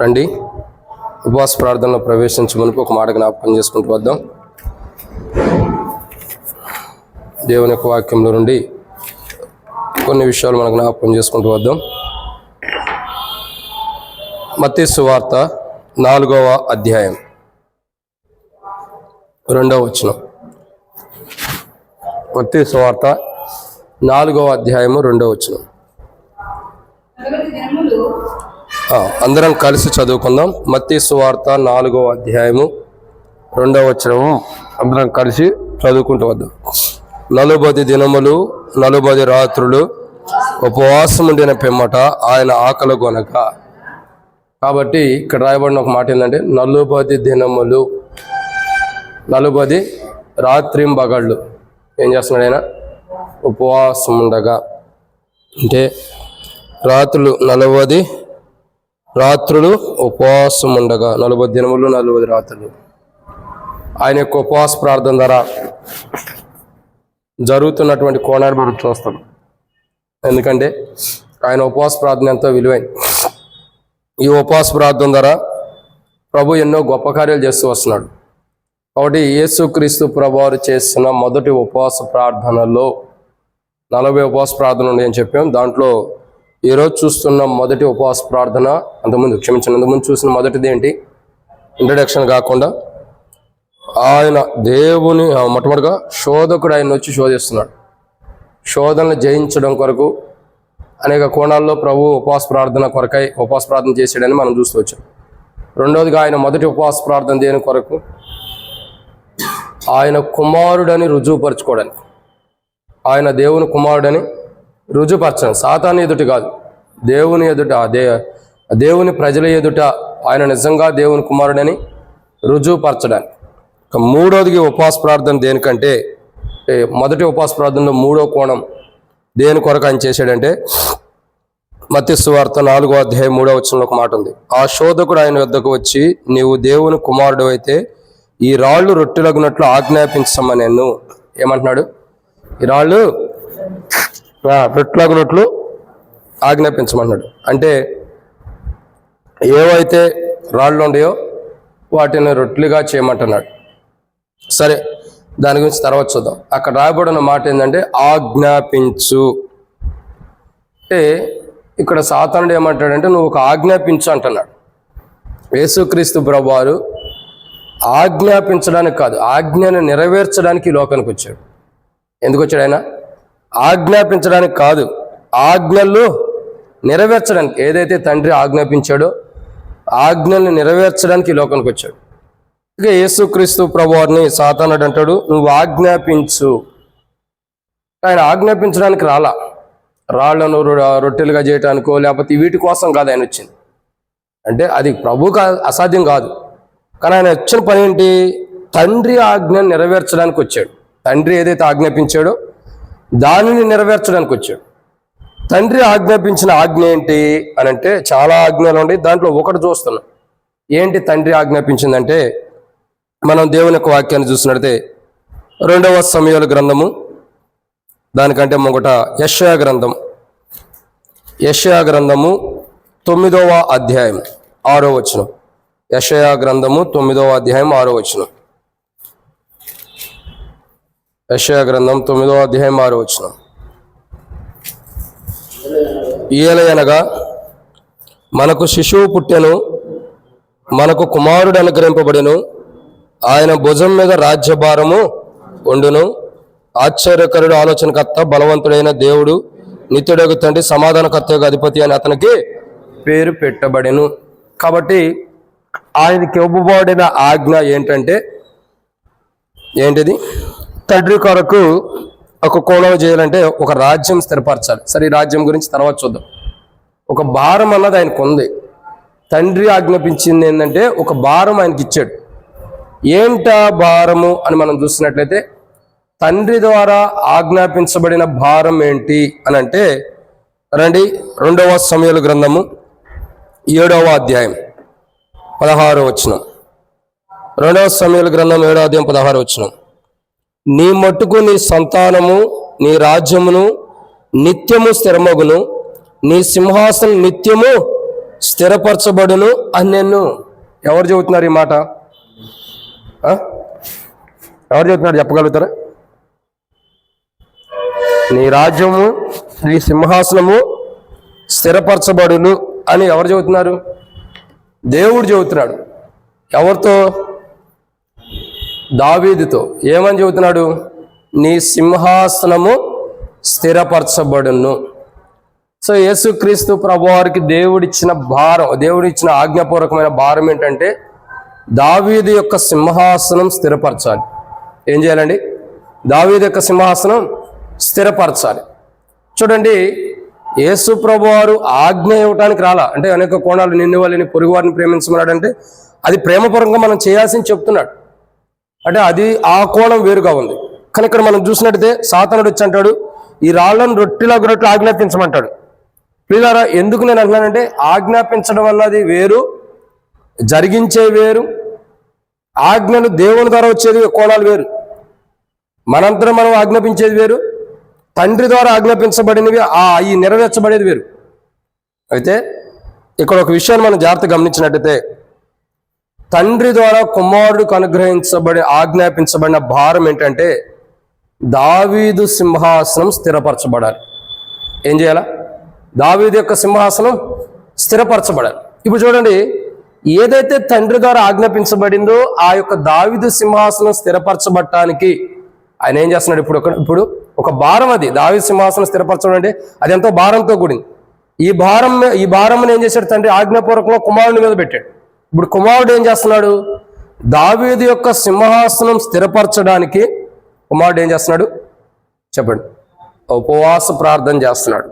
రండి, ఉపవాస ప్రార్థనలో ప్రవేశించమని ఒక మాట జ్ఞాపకం చేసుకుంటూ వద్దాం. దేవుని యొక్క వాక్యంలో నుండి కొన్ని విషయాలు మనం జ్ఞాపకం చేసుకుంటూ వద్దాం. మత్తయి సువార్త 4వ అధ్యాయం 2వ వచనం. మత్తయి సువార్త 4వ అధ్యాయము 2వ వచనం. అందరం కలిసి చదువుకుందాం. మత్తయి సువార్త 4వ అధ్యాయము 2వ వచనము అందరం కలిసి చదువుకుంటూ వద్దాం. 40 దినములు 40 రాత్రులు ఉపవాసం ఉండిన పిమ్మట ఆయన ఆకలి గొనక. కాబట్టి ఇక్కడ రాయబడిన ఒక మాట ఏంటంటే 40 దినములు 40 రాత్రింబగళ్ళు ఏం చేస్తున్నాడు ఆయన? ఉపవాసం ఉండగా. అంటే రాత్రులు 40 రాత్రులు ఉపవాసం ఉండగా, 40 దినములు 40 రాత్రులు ఆయన యొక్క ఉపవాస ప్రార్థన ద్వారా జరుగుతున్నటువంటి కోణాన్ని మనం చూస్తాం. ఎందుకంటే ఆయన ఉపవాస ప్రార్థన ఎంతో విలువైన. ఈ ఉపవాస ప్రార్థన ద్వారా ప్రభు ఎన్నో గొప్ప కార్యాలు చేస్తూ వస్తున్నాడు. కాబట్టి యేసుక్రీస్తు ప్రభువారు చేస్తున్న మొదటి ఉపవాస ప్రార్థనలో 40 ఉపవాస ప్రార్థన ఉంది అని చెప్పాం. దాంట్లో ఈరోజు చూస్తున్న మొదటి ఉపవాస ప్రార్థన, అంతకుముందు చూసిన మొదటిది ఏంటి? ఇంట్రడక్షన్ కాకుండా ఆయన దేవుని మొట్టమొదటిగా శోధకుడు ఆయన వచ్చి శోధిస్తున్నాడు. శోధనలు జయించడం కొరకు అనేక కోణాల్లో ప్రభు ఉపవాస ప్రార్థన కొరకై ఉపవాస ప్రార్థన చేసాడని మనం చూస్తూ వచ్చాం. రెండవదిగా ఆయన మొదటి ఉపవాస ప్రార్థన దేని కొరకు? ఆయన కుమారుడని రుజువుపరచుకోవడానికి. ఆయన దేవుని కుమారుడని రుజువుపరచడం, సాతాను ఎదుట కాదు, దేవుని ఎదుట, దేవుని ప్రజల ఎదుట ఆయన నిజంగా దేవుని కుమారుడని రుజువుపరచడానికి. మూడవదిగా ఉపవాస ప్రార్థన దేనికంటే, మొదటి ఉపవాస ప్రార్థనలో మూడో కోణం దేని కొరకు ఆయన చేశాడంటే, మత్తయి సువార్త 4వ అధ్యాయం 3వ వచనంలో ఒక మాట ఉంది. ఆ శోధకుడు ఆయన వద్దకు వచ్చి, నీవు దేవుని కుమారుడు అయితే ఈ రాళ్ళు రొట్టెలగునట్లు ఆజ్ఞాపించమని నేను. ఏమంటున్నాడు? ఈ రాళ్ళు రొట్టెలగునట్లు ఆజ్ఞాపించమన్నాడు. అంటే ఏవైతే రాళ్ళు ఉండయో వాటిని రొట్టెలుగా చేయమంటున్నాడు. సరే, దాని గురించి తర్వాత చూద్దాం. అక్కడ రాయబడిన మాట ఏంటంటే ఆజ్ఞాపించు. అంటే ఇక్కడ సాతానుడు ఏమంటాడంటే నువ్వు ఒక ఆజ్ఞాపించు అంటున్నాడు. యేసుక్రీస్తు ప్రభువారు ఆజ్ఞాపించడానికి కాదు, ఆజ్ఞను నెరవేర్చడానికి ఈ లోకానికి వచ్చాడు. ఎందుకు వచ్చాడు ఆయన? ఆజ్ఞాపించడానికి కాదు, ఆజ్ఞలు నెరవేర్చడానికి. ఏదైతే తండ్రి ఆజ్ఞాపించాడో ఆజ్ఞల్ని నెరవేర్చడానికి ఈ లోకానికి వచ్చాడు. ఇక యేసుక్రీస్తు ప్రభువారిని సాతానుడు అంటాడు నువ్వు ఆజ్ఞాపించు. ఆయన ఆజ్ఞాపించడానికి రాలా, రాళ్లను రొట్టెలుగా చేయటానికో లేకపోతే వీటి కోసం కాదు ఆయన వచ్చింది. అంటే అది ప్రభువుకు అసాధ్యం కాదు. కానీ ఆయన వచ్చిన పని ఏంటి? తండ్రి ఆజ్ఞను నెరవేర్చడానికి వచ్చాడు. తండ్రి ఏదైతే ఆజ్ఞాపించాడో దానిని నెరవేర్చడానికి వచ్చాడు. తండ్రి ఆజ్ఞాపించిన ఆజ్ఞ ఏంటి అని అంటే, చాలా ఆజ్ఞలు ఉన్నాయి, దాంట్లో ఒకటి చూస్తున్నాం. ఏంటి తండ్రి ఆజ్ఞాపించిందంటే, మనం దేవుని యొక్క వాక్యాన్ని చూసినట్లయితే 2వ సమూయేలు గ్రంథము, దానికంటే ముంగట యెషయా గ్రంథము 9వ అధ్యాయం 6వ వచనం. యెషయా గ్రంథము 9వ అధ్యాయం 6వ వచనం. యెషయా గ్రంథం 9వ అధ్యాయం 6వ వచనం. ఏలయనగా మనకు శిశువు పుట్టెను, మనకు కుమారుడు అనుగ్రహింపబడెను, ఆయన భుజం మీద రాజ్యభారము ఉండును. ఆశ్చర్యకరుడు, ఆలోచనకర్త, బలవంతుడైన దేవుడు, నిత్యుడగు తండ్రి, సమాధానకర్తగా అధిపతి అని అతనికి పేరు పెట్టబడెను. కాబట్టి ఆయనకి ఇవ్వబడిన ఆజ్ఞ ఏంటంటే, ఏంటిది? తండ్రి కొరకు ఒక కోణం చేయాలంటే ఒక రాజ్యం స్థిరపరచాలి. సరే, ఈ రాజ్యం గురించి తర్వాత చూద్దాం. ఒక భారం అన్నది ఆయనకు ఉంది. తండ్రి ఆజ్ఞాపించింది ఏంటంటే ఒక భారం ఆయనకి ఇచ్చాడు. ఏంటా భారము అని మనం చూసినట్లయితే, తండ్రి ద్వారా ఆజ్ఞాపించబడిన భారం ఏంటి అని అంటే, రండి 2వ సమూయేలు గ్రంథము 7వ అధ్యాయం 16వ వచనం. 2వ సమూయేలు గ్రంథం 7వ అధ్యాయం 16వ వచనం. నీ మట్టుకు నీ సంతానము నీ రాజ్యమును నిత్యము స్థిరమగును, నీ సింహాసనం నిత్యము స్థిరపరచబడును అనెను. ఎవరు చెబుతున్నారు ఈ మాట? ఎవరు చెబుతున్నారు చెప్పగలుగుతారా? నీ రాజ్యము, నీ సింహాసనము స్థిరపరచబడును అని ఎవరు చెబుతున్నారు? దేవుడు చెబుతున్నాడు. ఎవరితో? దావీదుతో. ఏమని చెబుతున్నాడు? నీ సింహాసనము స్థిరపరచబడును. సో యేసుక్రీస్తు ప్రభువారికి దేవుడిచ్చిన భారం, దేవుడిచ్చిన ఆజ్ఞాపూర్వకమైన భారం ఏంటంటే దావీదు యొక్క సింహాసనం స్థిరపరచాలి. ఏం చేయాలండి? దావీదు యొక్క సింహాసనం స్థిరపరచాలి. చూడండి, యేసు ప్రభువారు ఆజ్ఞ ఇవ్వటానికి రాలా. అంటే అనేక కోణాలు, నిన్ను వాళ్ళని పొరుగు వారిని ప్రేమించమన్నాడు అంటే అది ప్రేమపూర్వకంగా మనం చేయాల్సింది చెప్తున్నాడు. అంటే అది ఆ కోణం వేరుగా ఉంది. కానీ ఇక్కడ మనం చూసినట్టయితే సాతానుడు వచ్చి అంటాడు, ఈ రాళ్లను రొట్టెలా ఆజ్ఞాపించమంటాడు. ప్రియులారా, ఎందుకు నేను అంటున్నానంటే ఆజ్ఞాపించడం అన్నది వేరు, జరిగించే వేరు. ఆజ్ఞలు దేవుని ద్వారా వచ్చేది కోణాలు వేరు. మనంతరం మనం ఆజ్ఞాపించేది వేరు, తండ్రి ద్వారా ఆజ్ఞాపించబడినవి ఈ నెరవేర్చబడేది వేరు. అయితే ఇక్కడ ఒక విషయాన్ని మనం జాగ్రత్తగా గమనించినట్టయితే తండ్రి ద్వారా కుమారుడికి ఆజ్ఞాపించబడిన భారం ఏంటంటే దావీదు సింహాసనం స్థిరపరచబడాలి. ఏం చేయాలా? దావీదు యొక్క సింహాసనం స్థిరపరచబడాలి. ఇప్పుడు చూడండి, ఏదైతే తండ్రి ద్వారా ఆజ్ఞాపించబడిందో ఆ యొక్క దావీదు సింహాసనం స్థిరపరచబడటానికి ఆయన ఏం చేస్తున్నాడు? ఇప్పుడు ఒక భారం, అది దావీదు సింహాసనం స్థిరపరచడం అంటే అది ఎంతో భారంతో కూడింది. ఈ భారంని ఏం చేశాడు? తండ్రి ఆజ్ఞాపూర్వకంగా కుమారుని మీద పెట్టాడు. ఇప్పుడు కుమారుడు ఏం చేస్తున్నాడు? దావీదు యొక్క సింహాసనం స్థిరపరచడానికి కుమారుడు ఏం చేస్తున్నాడు చెప్పండి? ఉపవాస ప్రార్థన చేస్తున్నాడు.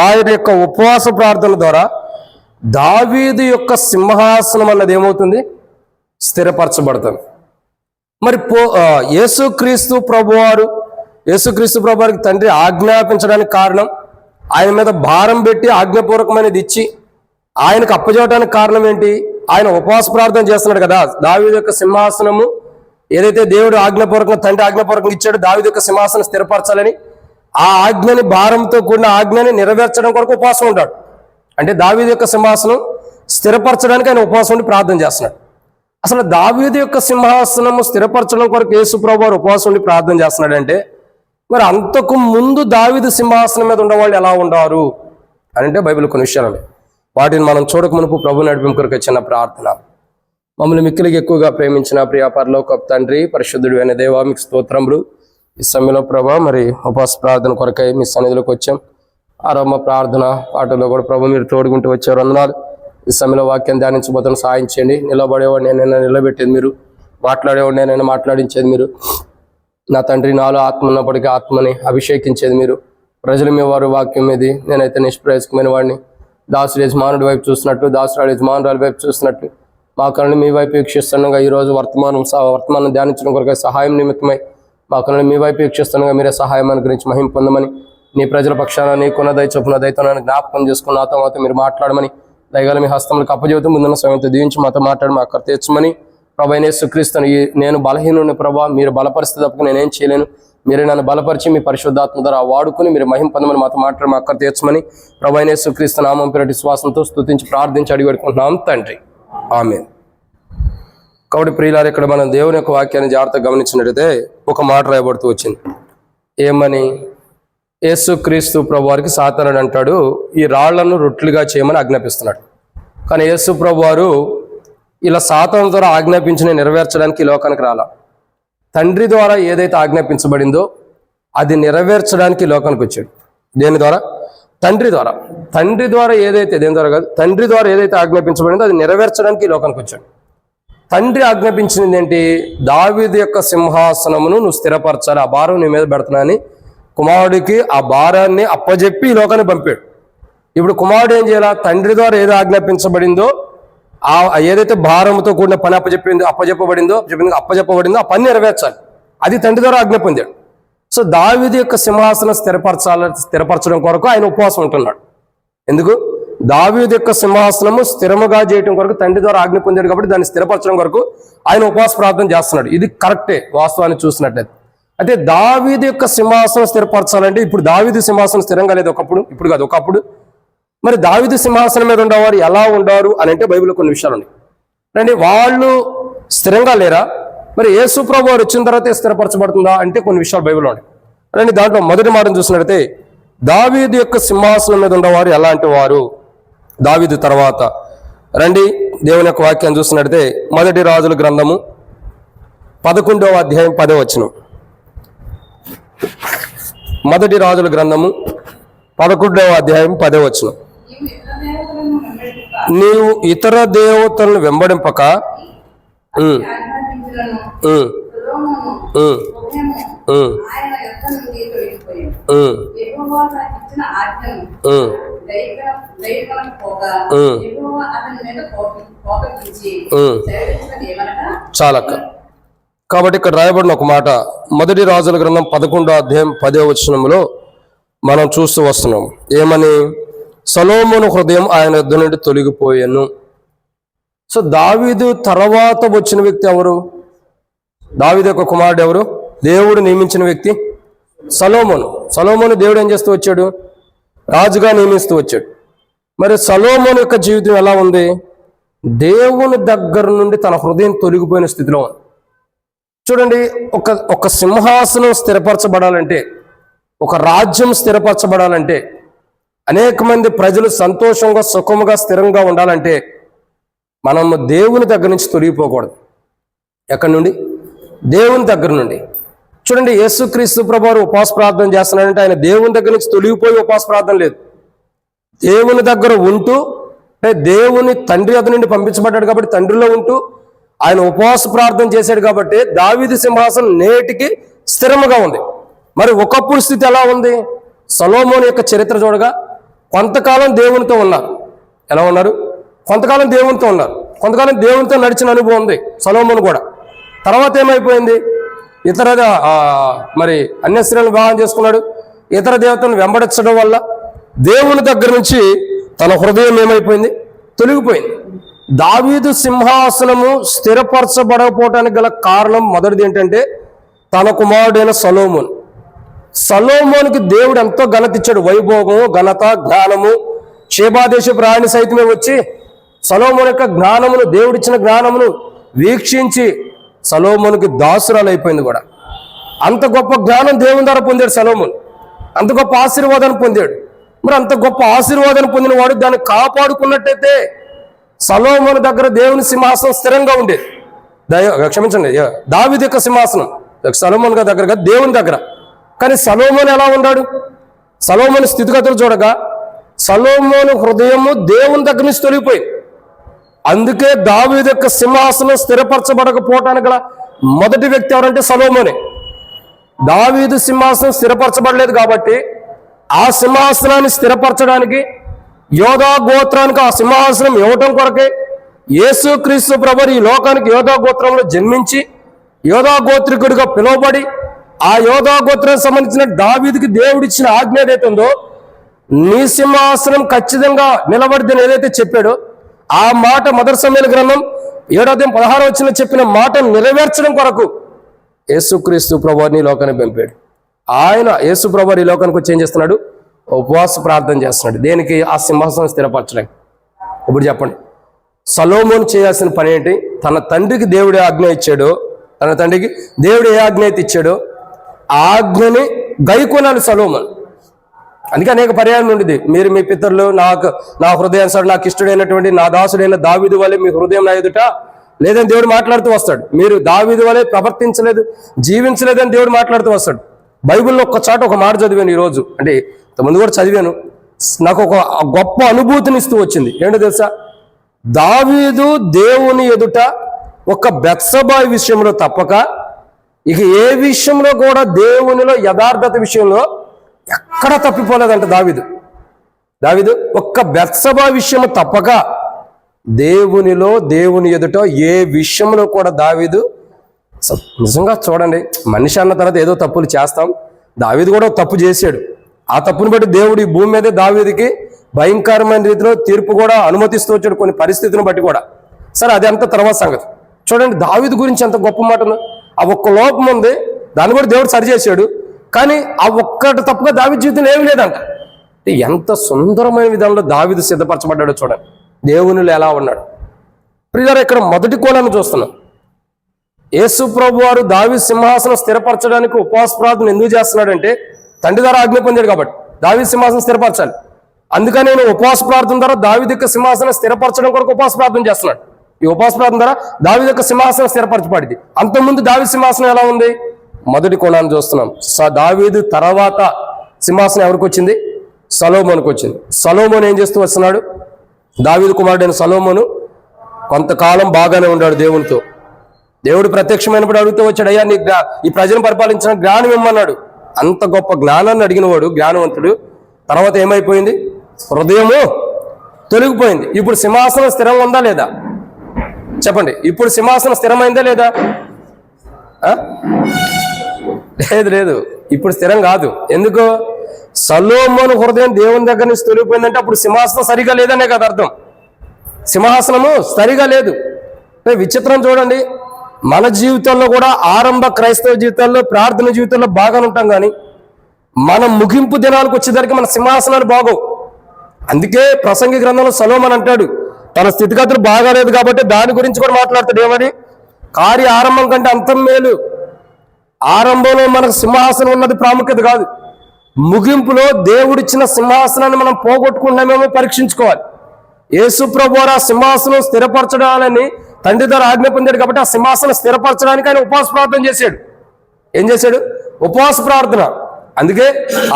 ఆయన యొక్క ఉపవాస ప్రార్థన ద్వారా దావీదు యొక్క సింహాసనం అన్నది ఏమవుతుంది? స్థిరపరచబడుతుంది. మరి యేసుక్రీస్తు ప్రభువారికి తండ్రి ఆజ్ఞాపించడానికి కారణం, ఆయన మీద భారం పెట్టి ఆజ్ఞాపూర్వకమైనది ఇచ్చి ఆయనకు అప్పచెప్పడానికి కారణం ఏంటి? ఆయన ఉపవాస ప్రార్థన చేస్తున్నాడు కదా. దావీదు యొక్క సింహాసనము ఏదైతే దేవుడు ఆజ్ఞాపూర్వకంగా, తండ్రి ఆజ్ఞాపూర్వకంగా ఇచ్చాడు దావీదు యొక్క సింహాసనం స్థిరపరచాలని, ఆ ఆజ్ఞని, భారంతో కూడిన ఆజ్ఞని నెరవేర్చడం కొరకు ఉపవాసం ఉంటాడు. అంటే దావీదు యొక్క సింహాసనం స్థిరపరచడానికి ఆయన ఉపవాసం ఉండి ప్రార్థన చేస్తున్నాడు. అసలు దావీదు యొక్క సింహాసనము స్థిరపరచడం కొరకు యేసు ప్రభువారు ఉపవాసం ఉండి ప్రార్థన చేస్తున్నాడంటే మరి అంతకు ముందు దావీదు సింహాసనం మీద ఉండేవాళ్ళు ఎలా ఉండారు అని అంటే బైబిల్ కొన్ని విషయాలు, వాటిని మనం చూడక మునుపు ప్రభు నడిపింపు కొరకు చిన్న ప్రార్థన. మమ్మల్ని మిక్కిలిగా ఎక్కువగా ప్రేమించిన ప్రియ పరలోకపు తండ్రి, పరిశుద్ధుడు అయిన దేవా, మీకు స్తోత్రములు. ఈ సమయంలో ప్రభా మరి ఉపవాస ప్రార్థన కొరకై మీ సన్నిధిలోకి వచ్చాం. ఆరంభ ప్రార్థన పాటలో కూడా ప్రభు మీరు తోడుకుంటూ వచ్చారు. వందనాలు. ఈ సమయంలో వాక్యం ధ్యానించబోతున్న సాయం చేయండి. నిలబడేవాడు నేనైనా నిలబెట్టేది మీరు, మాట్లాడేవాడు నేనైనా మాట్లాడించేది మీరు. నా తండ్రి, నాలో ఆత్మ ఉన్నప్పటికీ ఆత్మని అభిషేకించేది మీరు. ప్రజలు మీ వారు వాక్యం మీది, నేనైతే నిష్ప్రయోజకమైన వాడిని. దాసుడు యజమానుడి వైపు చూస్తున్నట్టు, దాసురాలు యజమానురాలి వైపు చూస్తున్నట్టు మా కళ్ళని మీ వైపు వీక్షిస్తుండగా ఈరోజు వర్తమానం ధ్యానించడం కొరకై సహాయం నిమిత్తమై మా కళ్ళని మీ వైపు వీక్షిస్తుండగా మీరే సహాయం అనుగ్రహించి మహిమ పొందమని, నీ ప్రజల పక్షాన నీకున్న దయ చొప్పున దయతో నన్ను జ్ఞాపకం చేసుకుని నాతో మాతో మీరు మాట్లాడమని, దయగల మీ హస్తములకు అప్పజెబుతూ ముందున్న సమయంతో దీవించి మాతో మాట్లాడి మా అక్కడ తెచ్చమని, ప్రభు అయిన యేసుక్రీస్తుని, నేను బలహీనుని ప్రభా, మీరు బలపరిస్థితి తప్పకు నేనేం చేయలేను, మీరే నన్ను బలపరిచి మీ పరిశుద్ధాత్మ ద్వారా వాడుకుని మీరు మహిమ పొందమని మాతో మాట్లాడి మా అక్కడ తెచ్చమని, ప్రభు అయిన యేసుక్రీస్తు నామం పేరటి విశ్వాసంతో స్తుతించి ప్రార్థించి అడిగి పెట్టుకుంటున్నాం తండ్రి, ఆమేన్. కాబట్టి ప్రియులారా, ఇక్కడ మనం దేవుని యొక్క వాక్యాన్ని జాగ్రత్తగా గమనించినట్టయితే ఒక మాట రాయబడుతూ వచ్చింది. ఏమని? యేసుక్రీస్తు ప్రభువారికి సాతానుడు అంటాడు, ఈ రాళ్లను రొట్టెలుగా చేయమని ఆజ్ఞాపిస్తున్నాడు. కానీ యేసు ప్రభువారు ఇలా సాతాను ద్వారా ఆజ్ఞాపించిన నెరవేర్చడానికి ఈ లోకానికి రాలా. తండ్రి ద్వారా ఏదైతే ఆజ్ఞాపించబడిందో అది నెరవేర్చడానికి లోకానికి వచ్చాడు. దేని ద్వారా? తండ్రి ద్వారా. తండ్రి ద్వారా ఏదైతే, దేని ద్వారా కాదు, తండ్రి ద్వారా ఏదైతే ఆజ్ఞాపించబడిందో అది నెరవేర్చడానికి లోకానికి వచ్చాడు. తండ్రి ఆజ్ఞాపించింది ఏంటి? దావీదు యొక్క సింహాసనమును నువ్వు స్థిరపరచాలి, ఆ భారం నీ మీద పెడుతున్నాని కుమారుడికి ఆ భారాన్ని అప్పజెప్పి ఈ లోకాన్ని పంపాడు. ఇప్పుడు కుమారుడు ఏం చేయాలా? తండ్రి ద్వారా ఏదో ఆజ్ఞాపించబడిందో, ఏదైతే భారంతో కూడిన పని అప్పజెప్పబడిందో ఆ పని నెరవేర్చాలి. అది తండ్రి ద్వారా ఆజ్ఞ పొందాడు. సో దావీదు యొక్క సింహాసనం స్థిరపరచడం కొరకు ఆయన ఉపవాసం ఉంటున్నాడు. ఎందుకు? దావీదు యొక్క సింహాసనము స్థిరముగా చేయడం కొరకు తండ్రి ద్వారా ఆజ్ఞ పొందాడు కాబట్టి దాన్ని స్థిరపరచడం కొరకు ఆయన ఉపవాస ప్రార్థన చేస్తున్నాడు. ఇది కరెక్టే వాస్తవాన్ని చూసినట్లయితే. అయితే దావీదు యొక్క సింహాసనం స్థిరపరచాలంటే ఇప్పుడు దావీదు సింహాసనం స్థిరంగా లేదు ఒకప్పుడు, ఇప్పుడు కాదు, ఒకప్పుడు మరి దావీదు సింహాసనం మీద ఉండేవారు ఎలా ఉండారు అని అంటే బైబిల్లో కొన్ని విషయాలు ఉన్నాయి రండి. వాళ్ళు స్థిరంగా లేరా? మరి యేసు ప్రభు వారు వచ్చిన తర్వాత స్థిరపరచబడుతుందా అంటే కొన్ని విషయాలు బైబిల్లో ఉన్నాయి రండి. దాంట్లో మొదటి మాటను చూసినట్లయితే దావీదు యొక్క సింహాసనం మీద ఉండేవారు ఎలాంటి వారు దావీదు తర్వాత రండి. దేవుని యొక్క వాక్యాన్ని చూసినట్లయితే మొదటి రాజుల గ్రంథము 11వ అధ్యాయం 10వ వచనం. మొదటి రాజుల గ్రంథము 11వ అధ్యాయం 10వ వచనం. నీవు ఇతర దేవతలను వెంబడింపక చాలక్క. కాబట్టి ఇక్కడ రాయబడిన ఒక మాట మొదటి రాజుల గ్రంథం 11వ అధ్యాయం 10వ వచనంలో మనం చూస్తూ వస్తున్నాం. ఏమని? సొలొమోను హృదయం ఆయన యుద్ధ నుండి తొలగిపోయాను. సో దావీదు తర్వాత వచ్చిన వ్యక్తి ఎవరు? దావీదు యొక్క కుమారుడు ఎవరు? దేవుడు నియమించిన వ్యక్తి సొలొమోను. సొలొమోను దేవుడు ఏం చేస్తూ వచ్చాడు? రాజుగా నియమిస్తూ వచ్చాడు. మరి సొలొమోను యొక్క జీవితం ఎలా ఉంది? దేవుని దగ్గర నుండి తన హృదయం తొలగిపోయిన స్థితిలో ఉంది. చూడండి, ఒక సింహాసనం స్థిరపరచబడాలంటే, ఒక రాజ్యం స్థిరపరచబడాలంటే, అనేక మంది ప్రజలు సంతోషంగా సుఖముగా స్థిరంగా ఉండాలంటే మనము దేవుని దగ్గర నుంచి తొలగిపోకూడదు. ఎక్కడి నుండి? దేవుని దగ్గర నుండి. చూడండి, యేసుక్రీస్తు ప్రభువారు ఉపవాస ప్రార్థన చేస్తున్నాడంటే ఆయన దేవుని దగ్గర నుంచి తొలగిపోయి ఉపవాస ప్రార్థన లేదు. దేవుని దగ్గర ఉంటూ, అంటే దేవుని తండ్రి అతని నుండి పంపించబడ్డాడు కాబట్టి తండ్రిలో ఉంటూ ఆయన ఉపవాస ప్రార్థన చేశాడు కాబట్టి దావీదు సింహాసనం నేటికి స్థిరముగా ఉంది. మరి ఒకప్పుడు స్థితి ఎలా ఉంది? సొలొమోను యొక్క చరిత్ర చూడగా కొంతకాలం దేవునితో ఉన్నారు. ఎలా ఉన్నారు? కొంతకాలం దేవునితో ఉన్నారు. కొంతకాలం దేవునితో నడిచిన అనుభవం ఉంది సొలొమోను కూడా. తర్వాత ఏమైపోయింది? ఇతర మరి అన్య స్త్రీలను వివాహం చేసుకున్నాడు. ఇతర దేవతలను వెంబడించడం వల్ల దేవుని దగ్గర నుంచి తన హృదయం ఏమైపోయింది? తొలగిపోయింది. దావీదు సింహాసనము స్థిరపరచబడకపోవటానికి గల కారణం మొదటిది ఏంటంటే తన కుమారుడైన సొలొమోను. సొలొమోనుకి దేవుడు ఎంతో ఘనత ఇచ్చాడు. వైభోగము, ఘనత, జ్ఞానము. షేబాదేశపు రాణి సైతమే వచ్చి సొలొమోను యొక్క జ్ఞానమును, దేవుడిచ్చిన జ్ఞానమును వీక్షించి సొలొమోనుకి దాసురాలు అయిపోయింది కూడా. అంత గొప్ప జ్ఞానం దేవుని ద్వారా పొందాడు సొలొమోను. అంత గొప్ప ఆశీర్వాదాన్ని పొందాడు. మరి అంత గొప్ప ఆశీర్వాదాన్ని పొందిన వాడు దాన్ని కాపాడుకున్నట్టయితే సొలొమోను దగ్గర దేవుని సింహాసనం స్థిరంగా ఉండేది. క్షమించండి, దావీదు యొక్క సింహాసనం సొలొమోను దగ్గర దేవుని దగ్గర. కానీ సొలొమోను ఎలా ఉన్నాడు? సొలొమోను స్థితిగతులు చూడగా సొలొమోను హృదయము దేవుని దగ్గర నుంచి తొలగిపోయింది. అందుకే దావీదు యొక్క సింహాసనం స్థిరపరచబడకపోవటానికి గల మొదటి వ్యక్తి ఎవరంటే సొలొమోనే. దావీదు సింహాసనం స్థిరపరచబడలేదు కాబట్టి ఆ సింహాసనాన్ని స్థిరపరచడానికి యోధా గోత్రానికి ఆ సింహాసనం ఇవ్వటం కొరకే యేసుక్రీస్తు ప్రభువు ఈ లోకానికి యోధా గోత్రంలో జన్మించి యోధా గోత్రికుడిగా పిలువబడి ఆ యోధా గోత్రానికి సంబంధించిన దావీదుకి దేవుడిచ్చిన ఆజ్ఞ ఏదైతే ఉందో, నీ సింహాసనం ఖచ్చితంగా నిలబడిదని ఏదైతే చెప్పాడో ఆ మాట మొదటి సమూయేలు గ్రంథం 7వ అధ్యాయం 16వ వచనంలో చెప్పిన మాట నెరవేర్చడం కొరకు యేసుక్రీస్తు ప్రభువుని ఈ లోకానికి పంపాడు. ఆయన యేసు ప్రభువు ఈ లోకానికి వచ్చి ఏం చేస్తున్నాడు? ఉపవాస ప్రార్థన చేస్తున్నాడు. దేనికి? ఆ సింహాసనం స్థిరపరచడానికి. ఇప్పుడు చెప్పండి, సొలొమోను చేయాల్సిన పని ఏంటి? తన తండ్రికి దేవుడు ఆజ్ఞ ఇచ్చాడో, తన తండ్రికి దేవుడు ఏ ఆజ్ఞ అయితే ఇచ్చాడో ఆ ఆజ్ఞని గైకొనాలి సొలొమోను. అందుకే అనేక పర్యాయం ఉండేది, మీరు మీ పితరులు నా హృదయానుసారం నాకు ఇష్టడైనటువంటి నా దాసుడైన దావీదు వలె మీ హృదయం నా ఎదుట లేదని దేవుడు మాట్లాడుతూ వస్తాడు. మీరు దావీదు వలె ప్రవర్తించలేదు, జీవించలేదని దేవుడు మాట్లాడుతూ వస్తాడు. బైబిల్లో ఒక్క చాట ఒక మాట చదివాను ఈరోజు, అంటే ముందు కూడా చదివాను, నాకు ఒక గొప్ప అనుభూతిని ఇస్తూ వచ్చింది. ఏంటో తెలుసా? దావీదు దేవుని ఎదుట ఒక బెత్షెబా విషయంలో తప్పక ఇక ఏ విషయంలో కూడా దేవునిలో యథార్థత విషయంలో ఎక్కడ తప్పిపోలేదంట దావీదు ఒక్క బెత్షెబా విషయం తప్పక దేవునిలో దేవుని ఎదుట ఏ విషయంలో కూడా దావీదు నిజంగా చూడండి, మనిషి అన్న తర్వాత ఏదో తప్పులు చేస్తాం. దావీదు కూడా తప్పు చేశాడు. ఆ తప్పుని బట్టి దేవుడు ఈ భూమి మీదే దావీదుకి భయంకరమైన రీతిలో తీర్పు కూడా అనుమతిస్తూ వచ్చాడు, కొన్ని పరిస్థితులను బట్టి కూడా. సరే, అది అంత తర్వాత సంగతి. చూడండి, దావీదు గురించి ఎంత గొప్ప మాట ఉంది. ఆ ఒక్క లోపం ఉంది, దాన్ని కూడా దేవుడు సరిచేశాడు. కానీ ఆ ఒక్కటి తప్పుగా దావీదు జీవితంలో ఏమీ లేదంట. ఎంత సుందరమైన విధానంలో దావీదు సిద్ధపరచబడ్డాడో చూడండి. దేవునిలో ఎలా ఉన్నాడు. ప్రియులారా, ఇక్కడ మొదటి కోణాన్ని చూస్తున్నాం. యేసు ప్రభు వారు దావీదు సింహాసనం స్థిరపరచడానికి ఉపవాస ప్రార్థన ఎందుకు చేస్తున్నాడంటే తండ్రి ద్వారా ఆజ్ఞ పొందాడు కాబట్టి దావీదు సింహాసనం స్థిరపరచాలి. అందుకని నేను ఉపవాస ప్రార్థన ద్వారా దావీదు యొక్క సింహాసనం స్థిరపరచడం కొరకు ఉపవాస ప్రార్థన చేస్తున్నాడు. ఈ ఉపవాస ప్రార్థన ద్వారా దావీదు యొక్క సింహాసనం స్థిరపరచబడింది. అంతకుముందు దావీదు సింహాసనం ఎలా ఉంది? మొదటి కోణాన్ని చూస్తున్నాం. దావీదు తర్వాత సింహాసనం ఎవరికి వచ్చింది? సొలొమోనుకు వచ్చింది. సొలొమోను ఏం చేస్తూ వస్తున్నాడు? దావీదు కుమారుడైన సొలొమోను కొంతకాలం బాగానే ఉన్నాడు దేవునితో. దేవుడు ప్రత్యక్షమైనప్పుడు అడుగుతూ వచ్చాడు, అయ్యా నీ ఈ ప్రజలను పరిపాలించిన జ్ఞానం ఇమ్మన్నాడు. అంత గొప్ప జ్ఞానాన్ని అడిగినవాడు జ్ఞానవంతుడు. తర్వాత ఏమైపోయింది? హృదయము తొలగిపోయింది. ఇప్పుడు సింహాసనం స్థిరంగా ఉందా లేదా? చెప్పండి, ఇప్పుడు సింహాసనం స్థిరమైందా లేదా? లేదు, ఇప్పుడు స్థిరం కాదు. ఎందుకు? సొలొమోను హృదయం దేవుని దగ్గర నుంచి తొలగిపోయిందంటే అప్పుడు సింహాసనం సరిగా లేదనే కదా అర్థం. సింహాసనము సరిగా లేదు. విచిత్రం చూడండి, మన జీవితంలో కూడా ఆరంభ క్రైస్తవ జీవితాల్లో ప్రార్థన జీవితంలో బాగానే ఉంటాం, కానీ మన ముగింపు దినాలకు వచ్చేసరికి మన సింహాసనాలు బాగోవు. అందుకే ప్రసంగి గ్రంథంలో సొలొమోను అంటాడు, తన స్థితిగతులు బాగాలేదు కాబట్టి దాని గురించి కూడా మాట్లాడతాడు. ఏమని? కార్య ఆరంభం కంటే అంతం మేలు. ఆరంభంలో మనకు సింహాసనం ఉన్నది ప్రాముఖ్యత కాదు, ముగింపులో దేవుడిచ్చిన సింహాసనాన్ని మనం పోగొట్టుకున్నామేమో పరీక్షించుకోవాలి. యేసు ప్రభువారు ఆ సింహాసనం స్థిరపరచడాలని తండ్రి ద్వారా ఆజ్ఞ పొందాడు కాబట్టి ఆ సింహాసనం స్థిరపరచడానికి ఆయన ఉపవాస ప్రార్థన చేశాడు. ఏం చేశాడు? ఉపవాస ప్రార్థన. అందుకే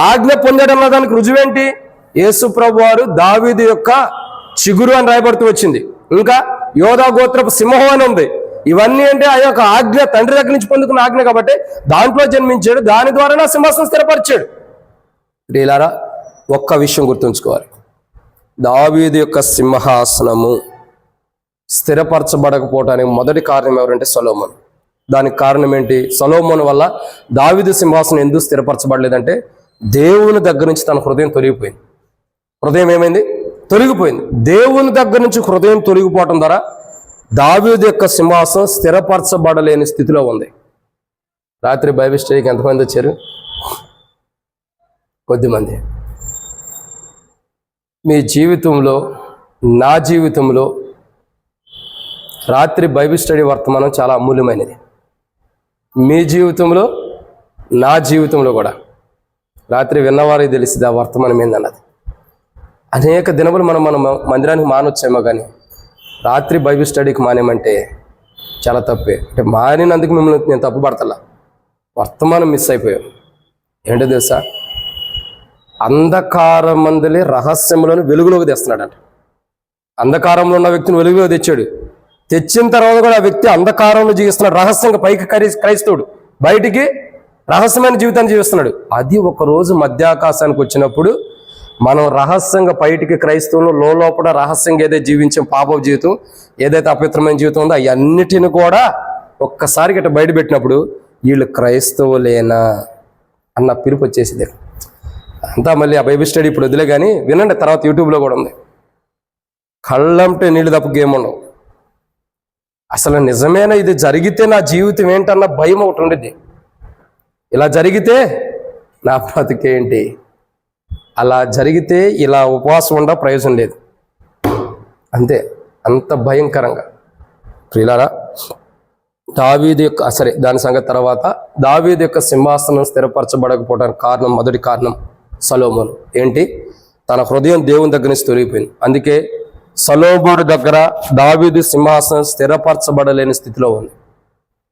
ఆజ్ఞ పొందాడన్న దానికి రుజువేంటి? యేసు ప్రభువారు దావీదు యొక్క చిగురు అని రాయబడుతూ వచ్చింది. ఇంకా యోధా గోత్రపు సింహం అని ఉంది. ఇవన్నీ అంటే ఆ యొక్క ఆజ్ఞ తండ్రి దగ్గర నుంచి పొందుకున్న ఆజ్ఞ కాబట్టి దాంట్లో జన్మించాడు, దాని ద్వారా నా సింహాసనం స్థిరపరిచాడు. ప్రియులారా, ఒక్క విషయం గుర్తుంచుకోవాలి. దావీదు యొక్క సింహాసనము స్థిరపరచబడకపోవడానికి మొదటి కారణం ఎవరంటే సొలొమోను. దానికి కారణం ఏంటి? సొలొమోను వల్ల దావీదు సింహాసనం ఎందుకు స్థిరపరచబడలేదంటే దేవుని దగ్గర నుంచి తన హృదయం తొలగిపోయింది. హృదయం ఏమైంది? తొలగిపోయింది. దేవుని దగ్గర నుంచి హృదయం తొలగిపోవటం ద్వారా దావీదు యొక్క సింహాసనం స్థిరపరచబడలేని స్థితిలో ఉంది. రాత్రి బైబిల్ స్టడీకి ఎంతమంది వచ్చారు? కొద్దిమంది. మీ జీవితంలో, నా జీవితంలో రాత్రి బైబిల్ స్టడీ వర్తమానం చాలా అమూల్యమైనది. మీ జీవితంలో, నా జీవితంలో కూడా రాత్రి విన్నవారికి తెలిసింది ఆ వర్తమానం ఏందన్నది. అనేక దినములు మనం మందిరానికి మానొచ్చేమో, కానీ రాత్రి బైబిల్ స్టడీకి మానేమంటే చాలా తప్పే. అంటే మానినందుకు మిమ్మల్ని నేను తప్పు పడతలా, వర్తమానం మిస్ అయిపోయాం. ఏంటో తెలుసా? అంధకారం మందులే రహస్యములను వెలుగులోకి తెస్తున్నాడంట. అంధకారంలో ఉన్న వ్యక్తిని వెలుగులోకి తెచ్చాడు. తెచ్చిన తర్వాత కూడా ఆ వ్యక్తి అంధకారంలో జీవిస్తున్నాడు. రహస్యంగా పైకి క్రైస్తవుడు, బయటికి రహస్యమైన జీవితాన్ని జీవిస్తున్నాడు. అది ఒకరోజు మధ్యాకాశానికి వచ్చినప్పుడు మనం రహస్యంగా బయటికి క్రైస్తవులు లోపల రహస్యంగా ఏదైతే జీవించే పాప జీవితం, ఏదైతే అపవిత్రమైన జీవితం ఉందో అవన్నిటిని కూడా ఒక్కసారి గట్ట బయట పెట్టినప్పుడు వీళ్ళు క్రైస్తవులేనా అన్న పిలుపు వచ్చేసింది. అంతా మళ్ళీ ఆ బైబిల్ స్టడీ ఇప్పుడు వదిలే, కానీ వినండి, తర్వాత యూట్యూబ్లో కూడా ఉంది. కళ్ళంటే నీళ్ళు తప్ప గేమ్ ఉండవు. అసలు నిజమేనా ఇది జరిగితే నా జీవితం ఏంటన్న భయం ఒకటి ఉండేది. ఇలా జరిగితే నా బ్రతికేంటి? అలా జరిగితే ఇలా ఉపవాసం ఉండ ప్రయోజనం లేదు. అంతే, అంత భయంకరంగా. ప్రియులారా, దావీదు యొక్క దాని సంగతి తర్వాత, దావీదు యొక్క సింహాసనం స్థిరపరచబడకపోవడానికి కారణం, మొదటి కారణం సొలొమోను. ఏంటి? తన హృదయం దేవుని దగ్గర నుంచి తొలగిపోయింది. అందుకే సొలొమోను దగ్గర దావీదు సింహాసనం స్థిరపరచబడలేని స్థితిలో ఉంది.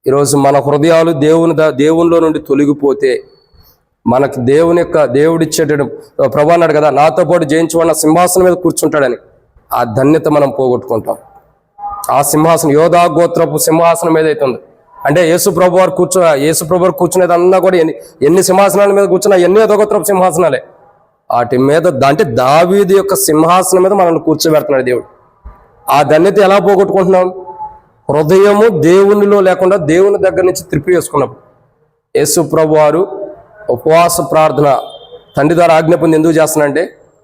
ఈరోజు మన హృదయాలు దేవునిలో నుండి తొలగిపోతే మనకి దేవుడిచ్చేటప్పుడు ప్రభు అన్నాడు కదా, నాతో పాటు జయించబడిన సింహాసనం మీద కూర్చుంటాడని. ఆ ధన్యత మనం పోగొట్టుకుంటాం. ఆ సింహాసనం యోధా గోత్రపు సింహాసనం ఏదైతే ఉందో, అంటే యేసు ప్రభు వారు కూర్చునేది అన్నా కూడా ఎన్ని సింహాసనాల మీద కూర్చున్నా ఎన్ని యోధా గోత్రపు సింహాసనాలే. వాటి మీద అంటే దావీదు యొక్క సింహాసనం మీద మనల్ని కూర్చోబెడుతున్నాడు దేవుడు. ఆ ధన్యత ఎలా పోగొట్టుకుంటున్నాం? హృదయము దేవునిలో లేకుండా దేవుని దగ్గర నుంచి త్రిప్పి వేసుకున్నప్పుడు. యేసు ప్రభు వారు ఉపవాస ప్రార్థన తండ్రి ద్వారా ఆజ్ఞ పొంది ఎందుకు చేస్తున్నాడంటే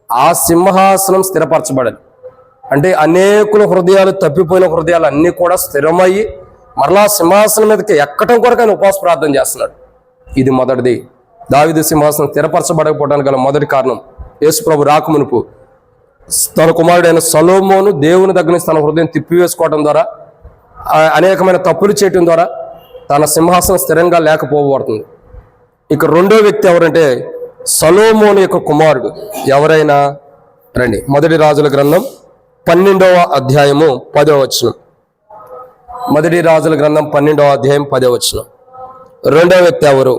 ఆ సింహాసనం స్థిరపరచబడాలి. అంటే అనేకుల హృదయాలు, తప్పిపోయిన హృదయాలు అన్నీ కూడా స్థిరమయ్యి మరలా సింహాసనం మీదకి ఎక్కడం కొరకు ఆయన ఉపవాస ప్రార్థన చేస్తున్నాడు. ఇది మొదటిది. దావీదు సింహాసనం స్థిరపరచబడకపోవడానికి గల మొదటి కారణం యేసు ప్రభు రాకమునుపు తన కుమారుడైన సొలొమోను దేవుని దగ్గర నుంచి తన హృదయం తిప్పివేసుకోవడం ద్వారా అనేకమైన తప్పులు చేయటం ద్వారా తన సింహాసనం స్థిరంగా లేకపోబడుతుంది. ఇక రెండో వ్యక్తి ఎవరంటే సొలొమోను యొక్క కుమారుడు. ఎవరైనా రండి, మొదటి రాజుల గ్రంథం 12వ అధ్యాయము 10వ వచనం. మొదటి రాజుల గ్రంథం 12వ అధ్యాయం 10వ వచనం. రెండో వ్యక్తి ఎవరు?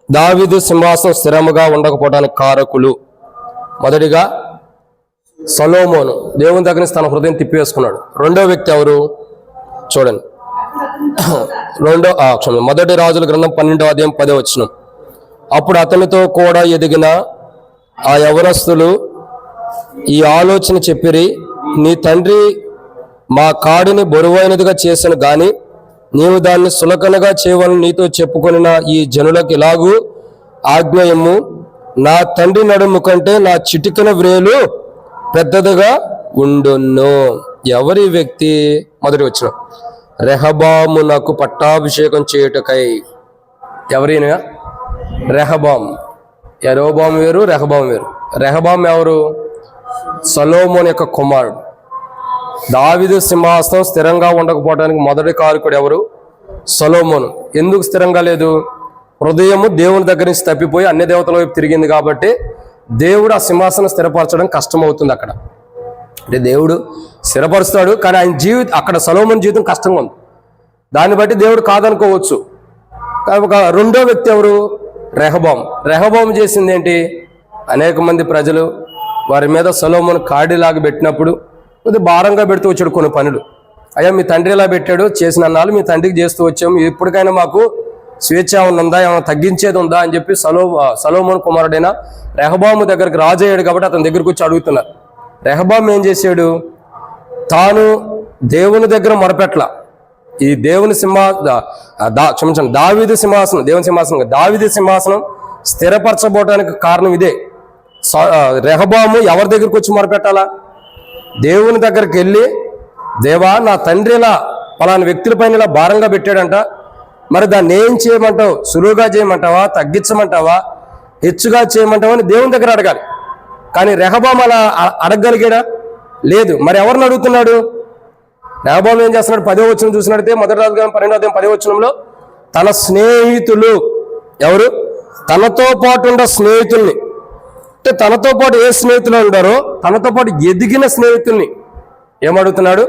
దావీదు సింహాసనం స్థిరముగా ఉండకపోవడానికి కారకులు. మొదటిగా సొలొమోను దేవుని దగ్గర నుంచి తన హృదయం తిప్పివేసుకున్నాడు. రెండో వ్యక్తి ఎవరు చూడండి. మొదటి రాజుల గ్రంథం 12వ అధ్యాయం 10వ వచనం. అప్పుడు అతనితో కూడా ఎదిగిన ఆ యవనస్తులు ఈ ఆలోచన చెప్పిరి, నీ తండ్రి మా కాడిని బరువైనదిగా చేసిన గాని నీవు దాన్ని సులకనగా చేయవలని నీతో చెప్పుకొనిన ఈ జనులకు ఇలాగూ ఆజ్ఞయము, నా తండ్రి నడుము కంటే నా చిటికెన వ్రేలు పెద్దదిగా ఉండును. ఎవరి వ్యక్తి? మొదటి వచనం. రెహబామునకు పట్టాభిషేకం చేయుటకై. ఎవరైనా? రెహబాం. యరోబాం వేరు, రెహబాం వేరు. రెహబాం ఎవరు? సొలొమోను యొక్క కుమారుడు. దావీదు సింహాసనం స్థిరంగా ఉండకపోవడానికి మొదటి కారకుడు ఎవరు? సొలొమోను. ఎందుకు స్థిరంగా లేదు? హృదయము దేవుని దగ్గర నుంచి తప్పిపోయి అన్ని దేవతల వైపు తిరిగింది కాబట్టి దేవుడు ఆ సింహాసనం స్థిరపరచడం కష్టమవుతుంది. అక్కడ అంటే దేవుడు స్థిరపరుస్తాడు, కానీ ఆయన జీవితం అక్కడ సొలొమోను జీవితం కష్టంగా ఉంది. దాన్ని బట్టి దేవుడు కాదనుకోవచ్చు. రెండో వ్యక్తి ఎవరు? రెహబాం. రెహబాం చేసింది ఏంటి? అనేక మంది ప్రజలు వారి మీద సొలొమోను కాడిలాగా పెట్టినప్పుడు కొద్దిగా భారంగా పెడుతూ వచ్చాడు కొన్ని పనులు. అయ్యా మీ తండ్రి ఇలా పెట్టాడు, చేసిన అన్నాలు మీ తండ్రికి చేస్తూ వచ్చాము, ఇప్పటికైనా మాకు స్వేచ్ఛ ఉందా, ఏమైనా తగ్గించేది ఉందా అని చెప్పి సొలొమోను కుమారుడైన రెహబాము దగ్గరికి రాజు అయ్యాడు కాబట్టి అతని దగ్గరికి వచ్చి అడుగుతున్నారు. రెహబాం ఏం చేశాడు? తాను దేవుని దగ్గర మొరపెట్ల. ఈ దేవుని దావీదు సింహాసనం, దేవుని సింహాసనం, దావీదు సింహాసనం స్థిరపరచబోవడానికి కారణం ఇదే. రెహబాము ఎవరి దగ్గరికి వచ్చి మొరపెట్టాలా? దేవుని దగ్గరికి వెళ్ళి, దేవా నా తండ్రి ఇలా పలానా వ్యక్తులపైన ఇలా భారంగా పెట్టాడంట, మరి దాన్ని ఏం చేయమంటావు? సులువుగా చేయమంటావా, తగ్గించమంటావా, హెచ్చుగా చేయమంటావా అని దేవుని దగ్గర అడగాలి. కానీ రెహబాం అలా అడగగలిగాడా? లేదు. మరి ఎవరిని అడుగుతున్నాడు? రెహబాం ఏం చేస్తున్నాడు? 10వ వచనం చూసినట్లయితే మొదటి రాజుల గ్రంథం 12వ అధ్యాయం 10వ వచనంలో తన స్నేహితులు ఎవరు? తనతో పాటు ఉన్న స్నేహితుల్ని, అంటే తనతో పాటు ఏ స్నేహితులు ఉంటారో తనతో పాటు ఎదిగిన స్నేహితుల్ని ఏమడుగుతున్నాడు?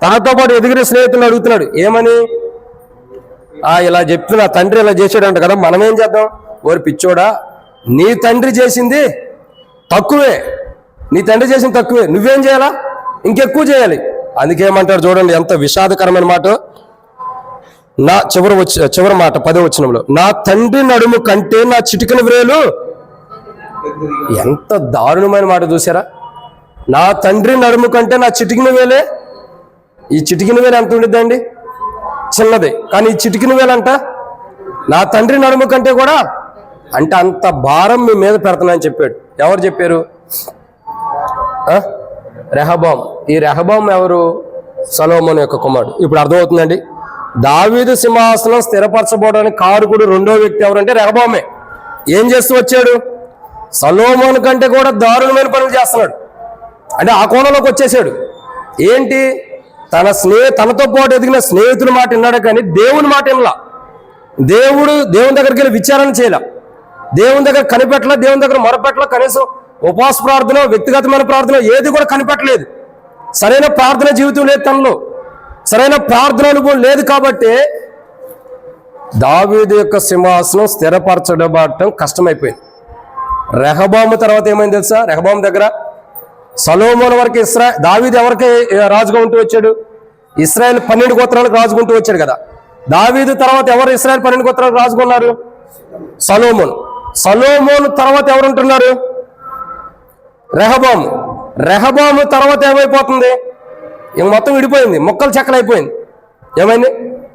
తనతో పాటు ఎదిగిన స్నేహితుల్ని అడుగుతున్నాడు. ఏమని? ఇలా చెప్తున్నా, తండ్రి ఇలా చేసాడంట కదా, మనం ఏం చేద్దాం? ఓరి పిచ్చోడా, నీ తండ్రి చేసింది తక్కువే, నీ తండ్రి చేసింది తక్కువే, నువ్వేం చేయాలా? ఇంకెక్కువ చేయాలి. అందుకేమంటాడు చూడండి, ఎంత విషాదకరమైన మాట. నా చివరి మాట 10వ వచనంలో, నా తండ్రి నడుము కంటే నా చిటికెన వ్రేలు. ఎంత దారుణమైన మాట చూసారా? నా తండ్రి నడుము కంటే నా చిటికిన వేలే. ఈ చిటికిన వేలు ఎంత ఉండిద్దండి? చిన్నది. కానీ ఈ చిటికిన వేలంట నా తండ్రి నడుము కంటే కూడా, అంటే అంత భారం మీ మీద పెడుతున్నా అని చెప్పాడు. ఎవరు చెప్పారు? రెహబాం. ఈ రెహబాం ఎవరు? సొలొమోను యొక్క కుమారుడు. ఇప్పుడు అర్థమవుతుందండి. దావీదు సింహాసనం స్థిరపరచబోవడానికి కారకుడు రెండో వ్యక్తి ఎవరంటే రెహబామే. ఏం చేస్తూ వచ్చాడు? సొలొమోను కంటే కూడా దారుణమైన పనులు చేస్తున్నాడు. అంటే ఆ కోణంలోకి వచ్చేసాడు. ఏంటి? తనతో పాటు ఎదిగిన స్నేహితుల మాట విన్నాడు, కానీ దేవుని మాట వినలా. దేవుని దగ్గరికి వెళ్ళి విచారణ చేయలే, దేవుని దగ్గర కనిపెట్టలే, దేవుని దగ్గర మొరపెట్టలే. కనీసం ఉపవాస ప్రార్థన, వ్యక్తిగతమైన ప్రార్థన ఏది కూడా కనిపెట్టలేదు. సరైన ప్రార్థన జీవితం లేదు తనలో, సరైన ప్రార్థన అనుభవం లేదు. కాబట్టి దావీదు యొక్క సింహాసనం స్థిరపరచబడటం కష్టమైపోయింది. రెహబాము తర్వాత ఏమైంది తెలుసా? రెహబాము దగ్గర సొలొమోను వరకు దావీదు ఎవరికి రాజుగా ఉంటూ వచ్చాడు? ఇశ్రాయేల్ 12 గోత్రాలకు రాజుకుంటూ వచ్చాడు కదా. దావీదు తర్వాత ఎవరు ఇశ్రాయేల్ 12 గోత్రాలకు రాజుకున్నారు? సొలొమోను. సొలొమోను తర్వాత ఎవరు ఉంటున్నారు? రెహబాము. రెహబాము తర్వాత ఏమైపోతుంది? ఇంక మొత్తం విడిపోయింది, మొక్కలు చెక్కలైపోయింది. ఏమైంది?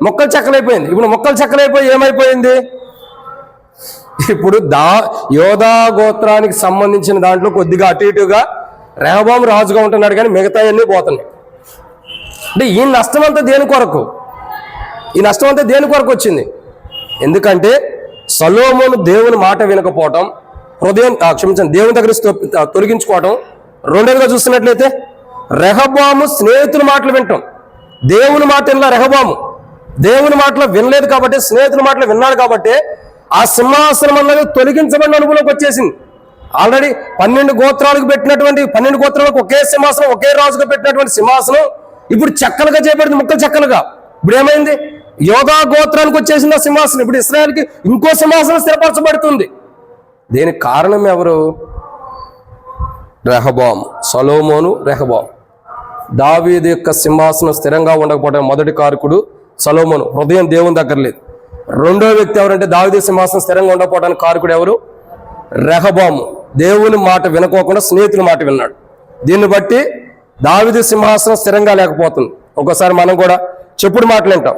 మొక్కలు చెక్కలైపోయింది. ఇప్పుడు మొక్కలు చెక్కలైపోయి ఏమైపోయింది? ఇప్పుడు యోధా గోత్రానికి సంబంధించిన దాంట్లో కొద్దిగా అటు ఇటుగా రెహబాము రాజుగా ఉంటున్నాడు, కానీ మిగతా అన్నీ పోతున్నాయి. అంటే ఈ నష్టం అంతా దేని కొరకు? ఈ నష్టం అంతా దేని కొరకు వచ్చింది? ఎందుకంటే సొలొమోను దేవుని మాట వినకపోవటం, హృదయం క్షమించండి దేవుని దగ్గర తొలగించుకోవటం. రెండోదిగా చూస్తున్నట్లయితే రెహబాము స్నేహితుల మాటలు వింటాం. దేవుని మాట వినలా రెహబాము, దేవుని మాటలు వినలేదు కాబట్టి, స్నేహితుల మాటలు విన్నాడు కాబట్టి ఆ సింహాసనం అన్నది తొలగించబడిన అనుభవంలోకి వచ్చేసింది. ఆల్రెడీ 12 గోత్రాలకు పెట్టినటువంటి 12 గోత్రాలకు ఒకే సింహాసనం, ఒకే రాజుగా పెట్టినటువంటి సింహాసనం ఇప్పుడు చెక్కలుగా చేయబడింది, ముక్కలు చెక్కలుగా. ఇప్పుడు ఏమైంది? యోధా గోత్రానికి వచ్చేసింది ఆ సింహాసనం. ఇప్పుడు ఇశ్రాయేలుకి ఇంకో సింహాసనం స్థిరపరచబడుతుంది. దీనికి కారణం ఎవరు? రెహబాము, సొలొమోను, రెహబాము. దావీదు యొక్క సింహాసనం స్థిరంగా ఉండకపోవడం మొదటి కారకుడు సొలొమోను, హృదయం దేవుని దగ్గర లేదు. రెండో వ్యక్తి ఎవరంటే దావీదు సింహాసనం స్థిరంగా ఉండకపోవడానికి కారకుడు ఎవరు? రెహబాము, దేవుని మాట వినుకోకుండా స్నేహితుల మాట విన్నాడు. దీన్ని బట్టి దావీదు సింహాసనం స్థిరంగా లేకపోతుంది. ఒక్కోసారి మనం కూడా చెప్పుడు మాటలు వింటాం.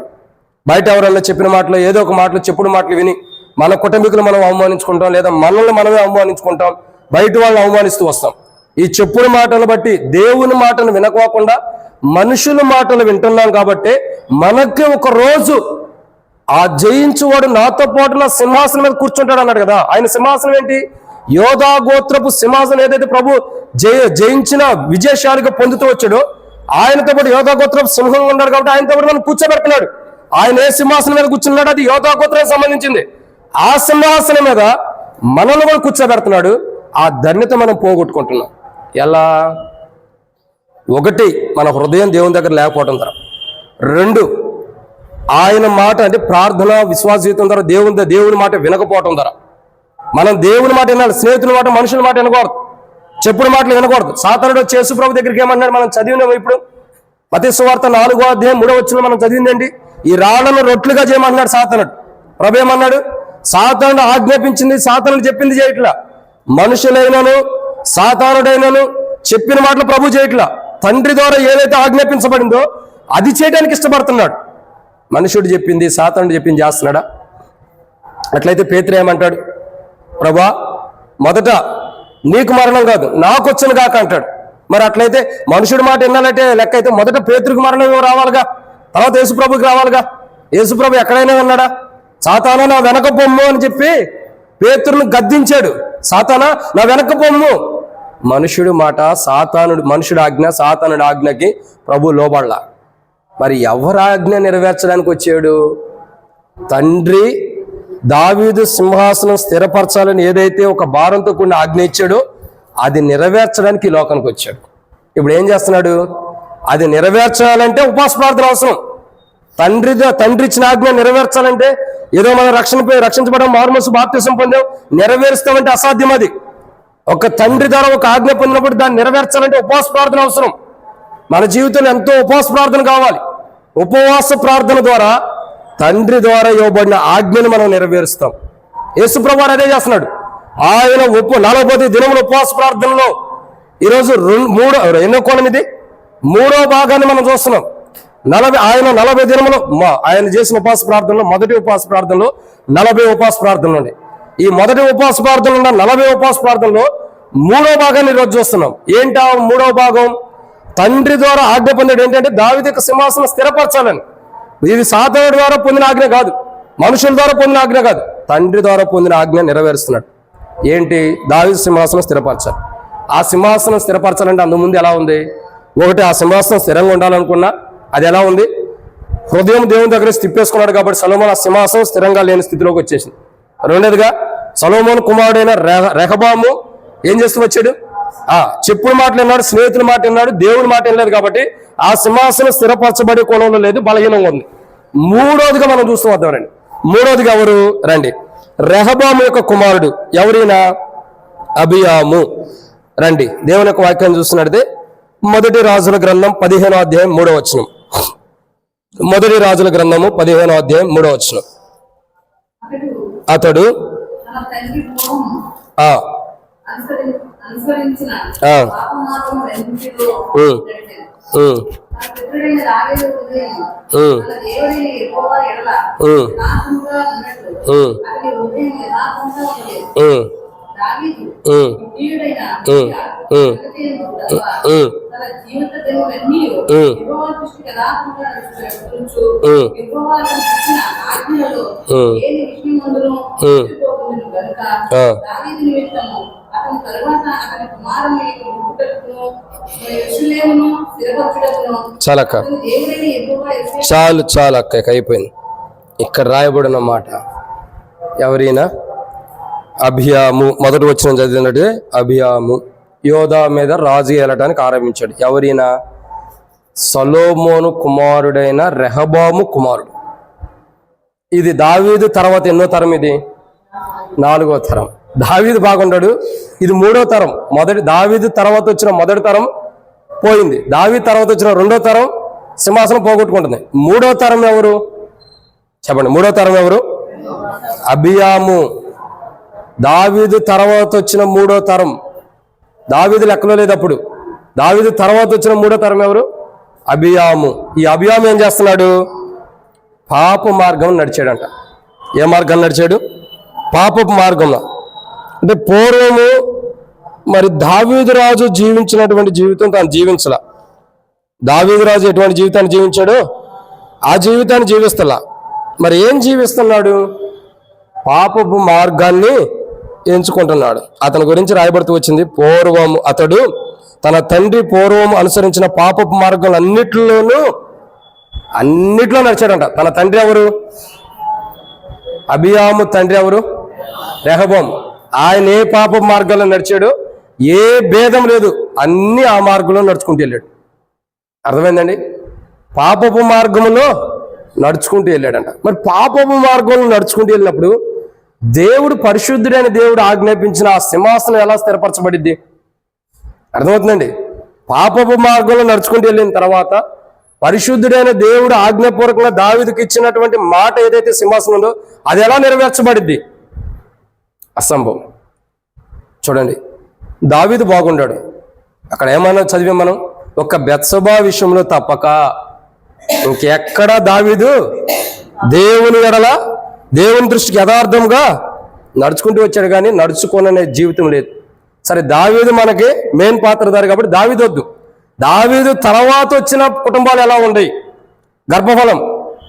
బయట ఎవరన్నా చెప్పిన మాటలు, ఏదో ఒక మాటలు, చెప్పుడు మాటలు విని మన కుటుంబీకులు మనం అవమానించుకుంటాం, లేదా మనల్ని మనమే అవమానించుకుంటాం, బయట వాళ్ళని అవమానిస్తూ వస్తాం. ఈ చెప్పుడు మాటలు బట్టి దేవుని మాటను వినకోకుండా మనుషుల మాటలు వింటున్నాం కాబట్టి మనకి ఒక రోజు ఆ జయించువాడు నాతో పాటు నా సింహాసనం మీద కూర్చుంటాడు అన్నాడు కదా. ఆయన సింహాసనం ఏంటి? యోధా గోత్రపు సింహాసనం ఏదైతే ప్రభు జయించిన విజయశాలిగా పొందుతూ వచ్చాడో ఆయనతో పాటు యోధా గోత్రపు సింహంగా ఉన్నాడు కాబట్టి ఆయనతో పాటు మనం కూర్చోబెడుతున్నాడు. ఆయన ఏ సింహాసనం మీద కూర్చున్నాడు? అది యోధా గోత్రానికి సంబంధించింది. ఆ సింహాసనం మీద మనల్ని కూడా కూర్చోబెడుతున్నాడు. ఆ ధన్యత మనం పోగొట్టుకుంటున్నాం. ఎలా? ఒకటి, మన హృదయం దేవుని దగ్గర లేకపోవడం ద్వారా. రెండు, ఆయన మాట అంటే ప్రార్థన విశ్వాస జీవితం ద్వారా దేవుని మాట వినకపోవటం ద్వారా. మనం దేవుని మాట వినాలి, స్నేహితుల మాట, మనుషుల మాట వినకూడదు, చెప్పుడు మాటలు వినకూడదు. సాతానుడు యేసు ప్రభు దగ్గరికి ఏమన్నాడు? మనం చదివినాము ఇప్పుడు మత్తయి సువార్త 4వ అధ్యాయం 3వ వచనంలో మనం చదివిందండి. ఈ రాళ్లను రొట్లుగా చేయమన్నాడు సాతానుడు. ప్రభు ఏమన్నాడు? సాతానుడు ఆజ్ఞాపించింది, సాతానుడు చెప్పింది చేయట్లా. మనుషులైనను సాతానుడైనను చెప్పిన మాటలు ప్రభు చేయట్లా. తండ్రి ద్వారా ఏదైతే ఆజ్ఞాపించబడిందో అది చేయడానికి ఇష్టపడుతున్నాడు. మనుషుడు చెప్పింది, సాతానుడు చెప్పింది చేస్తున్నాడా? అట్లయితే పేతురు ఏమంటాడు? ప్రభా, మొదట నీకు మరణం కాదు నాకు వచ్చును కాక అంటాడు. మరి అట్లయితే మనుషుడి మాట వినాలంటే లెక్క అయితే మొదట పేతురుకి మరణం రావాలిగా, తర్వాత యేసుప్రభుకి రావాలిగా. యేసుప్రభు ఎక్కడైనా ఉన్నాడా? సాతానా నా వెనక పొమ్ము అని చెప్పి పేతురును గద్దించాడు. సాతానా నా వెనక పొమ్ము. మనుషుడి మాట సాతానుడు, మనుషుడి ఆజ్ఞ సాతానుడి ఆజ్ఞకి ప్రభు లోబడలా. మరి ఎవరి ఆజ్ఞ నెరవేర్చడానికి వచ్చాడు? తండ్రి దావీదు సింహాసనం స్థిరపరచాలని ఏదైతే ఒక భారంతో కూడిన ఆజ్ఞ ఇచ్చాడో అది నెరవేర్చడానికి ఈ లోకానికి వచ్చాడు. ఇప్పుడు ఏం చేస్తున్నాడు? అది నెరవేర్చాలంటే ఉపవాస ప్రార్థన అవసరం. తండ్రి ఇచ్చిన ఆజ్ఞ నెరవేర్చాలంటే ఏదో మనం రక్షించబడడం, మారుమనసు బాప్తిసం పొందాం, నెరవేరుస్తామంటే అసాధ్యం. అది ఒక తండ్రి ద్వారా ఒక ఆజ్ఞ పొందినప్పుడు దాన్ని నెరవేర్చాలంటే ఉపవాస ప్రార్థన అవసరం. మన జీవితంలో ఎంతో ఉపవాస ప్రార్థన కావాలి. ఉపవాస ప్రార్థన ద్వారా తండ్రి ద్వారా ఇవ్వబడిన ఆజ్ఞను మనం నెరవేరుస్తాం. యేసుప్రభు అదే చేస్తున్నాడు. ఆయన 40 దినముల ఉపవాస ప్రార్థనలో ఈరోజు ఎన్నో కోణం ఇది? 3వ భాగాన్ని మనం చూస్తున్నాం. 40 దినములు ఆయన చేసిన ఉపవాస ప్రార్థనలో మొదటి ఉపవాస ప్రార్థనలో 40 ఉపవాస ప్రార్థనలు ఉన్నాయి. ఈ మొదటి ఉపవాస ప్రార్థనలో ఉన్న 40 ఉపవాస ప్రార్థనలో 3వ భాగాన్ని ఈరోజు చూస్తున్నాం. ఏంటా 3వ భాగం? తండ్రి ద్వారా ఆజ్ఞ పొందాడు. ఏంటంటే దావీదు యొక్క సింహాసనం స్థిరపరచాలని. ఇది సాతానుడి ద్వారా పొందిన ఆజ్ఞ కాదు, మనుషుల ద్వారా పొందిన ఆజ్ఞ కాదు, తండ్రి ద్వారా పొందిన ఆజ్ఞ నెరవేరుస్తున్నాడు. ఏంటి? దావీదు సింహాసనం స్థిరపరచాలి. ఆ సింహాసనం స్థిరపరచాలంటే అందుముందు ఎలా ఉంది? ఒకటి, ఆ సింహాసనం స్థిరంగా ఉండాలనుకున్నా అది ఎలా ఉంది? హృదయం దేవుని దగ్గర తిప్పేసుకున్నాడు కాబట్టి సొలొమోను ఆ సింహాసనం స్థిరంగా లేని స్థితిలోకి వచ్చేసింది. రెండోదిగా సొలొమోను కుమారుడైన రెహబాము ఏం చేస్తూ వచ్చాడు? చెప్పుడు మాట విన్నాడు, స్నేహితుల మాట విన్నాడు, దేవుని మాట వినలేదు కాబట్టి ఆ సింహాసనం స్థిరపరచబడే కోణంలో లేదు, బలహీనంగా ఉంది. మూడోదిగా మనం చూస్తూ వద్దాం రండి. మూడోదిగా ఎవరు? రండి, రెహబాము యొక్క కుమారుడు. ఎవరైనా? అబియాము. రండి, దేవుని యొక్క వాక్యాన్ని చూస్తున్నట్టే మొదటి రాజుల గ్రంథం 15వ అధ్యాయం 3వ వచనం. మొదటి రాజుల గ్రంథము 15వ అధ్యాయం 3వ వచనం. అతడు చాలక్క, చాలు చాలు అక్క, అయిపోయింది. ఇక్కడ రాయబడిన మాట ఎవరైనా అభియాము, మొదటి వచ్చిన చదివినట్టు అభియాము యోధా మీద రాజు ఏలటానికి ఆరంభించాడు. ఎవరైనా సొలొమోను కుమారుడైన రెహబాము కుమారుడు. ఇది దావీదు తర్వాత ఎన్నో తరం? ఇది 4వ తరం. దావీదు బాగుంటాడు, ఇది 3వ తరం. దావీదు తర్వాత వచ్చిన మొదటి తరం పోయింది, దావీదు తర్వాత వచ్చిన 2వ తరం సింహాసనం పోగొట్టుకుంటుంది. 3వ తరం ఎవరు చెప్పండి? 3వ తరం ఎవరు? అభియాము. దావీదు తర్వాత వచ్చిన 3వ తరం, దావీదు లెక్కలో లేదు అప్పుడు. దావీదు తర్వాత వచ్చిన 3వ తరం ఎవరు? అభియాము. ఈ అభియాము ఏం చేస్తున్నాడు? పాప మార్గం నడిచాడంట. ఏ మార్గం నడిచాడు? పాపపు మార్గంలో. అంటే పూర్వము మరి దావీదు రాజు జీవించినటువంటి జీవితం తాను జీవించలా. దావీదు రాజు ఎటువంటి జీవితాన్ని జీవించాడు? ఆ జీవితాన్ని జీవిస్తలా. మరి ఏం జీవిస్తున్నాడు? పాపపు మార్గాన్ని ఎంచుకుంటున్నాడు. అతని గురించి రాయబడుతూ వచ్చింది, పూర్వము అతడు తన తండ్రి పూర్వము అనుసరించిన పాపపు మార్గాలు అన్నిట్లో నడిచాడంట. తన తండ్రి ఎవరు? అభియాము తండ్రి ఎవరు? రెహబాము. ఆయన ఏ పాపపు మార్గాల్లో నడిచాడు? ఏ భేదం లేదు, అన్ని ఆ మార్గంలో నడుచుకుంటూ వెళ్ళాడు. అర్థమైందండి? పాపపు మార్గంలో నడుచుకుంటూ వెళ్ళాడంట. మరి పాపపు మార్గంలో నడుచుకుంటూ వెళ్ళినప్పుడు దేవుడు, పరిశుద్ధుడైన దేవుడు ఆజ్ఞాపించిన ఆ సింహాసనం ఎలా స్థిరపరచబడిద్ది? అర్థమవుతుందండి? పాపపు మార్గంలో నడుచుకుంటూ వెళ్ళిన తర్వాత పరిశుద్ధుడైన దేవుడు ఆజ్ఞాపూర్వకంగా దావీదుకి ఇచ్చినటువంటి మాట ఏదైతే సింహాసనం ఉందో అది ఎలా నెరవేర్చబడిద్ది? అసంభవం. చూడండి, దావీదు బాగుండాడు. అక్కడ ఏమన్నా చదివాం మనం? ఒక్క బెత్షెబా విషయంలో తప్పక ఇంకెక్కడా దావీదు దేవుని ఎడల, దేవుని దృష్టికి యథార్థంగా నడుచుకుంటూ వచ్చాడు, కానీ నడుచుకోననే జీవితం లేదు. సరే, దావీదు మనకి మెయిన్ పాత్రధారి కాబట్టి దావీదు వద్దు. దావీదు తర్వాత వచ్చిన కుటుంబాలు ఎలా ఉన్నాయి? గర్భఫలం.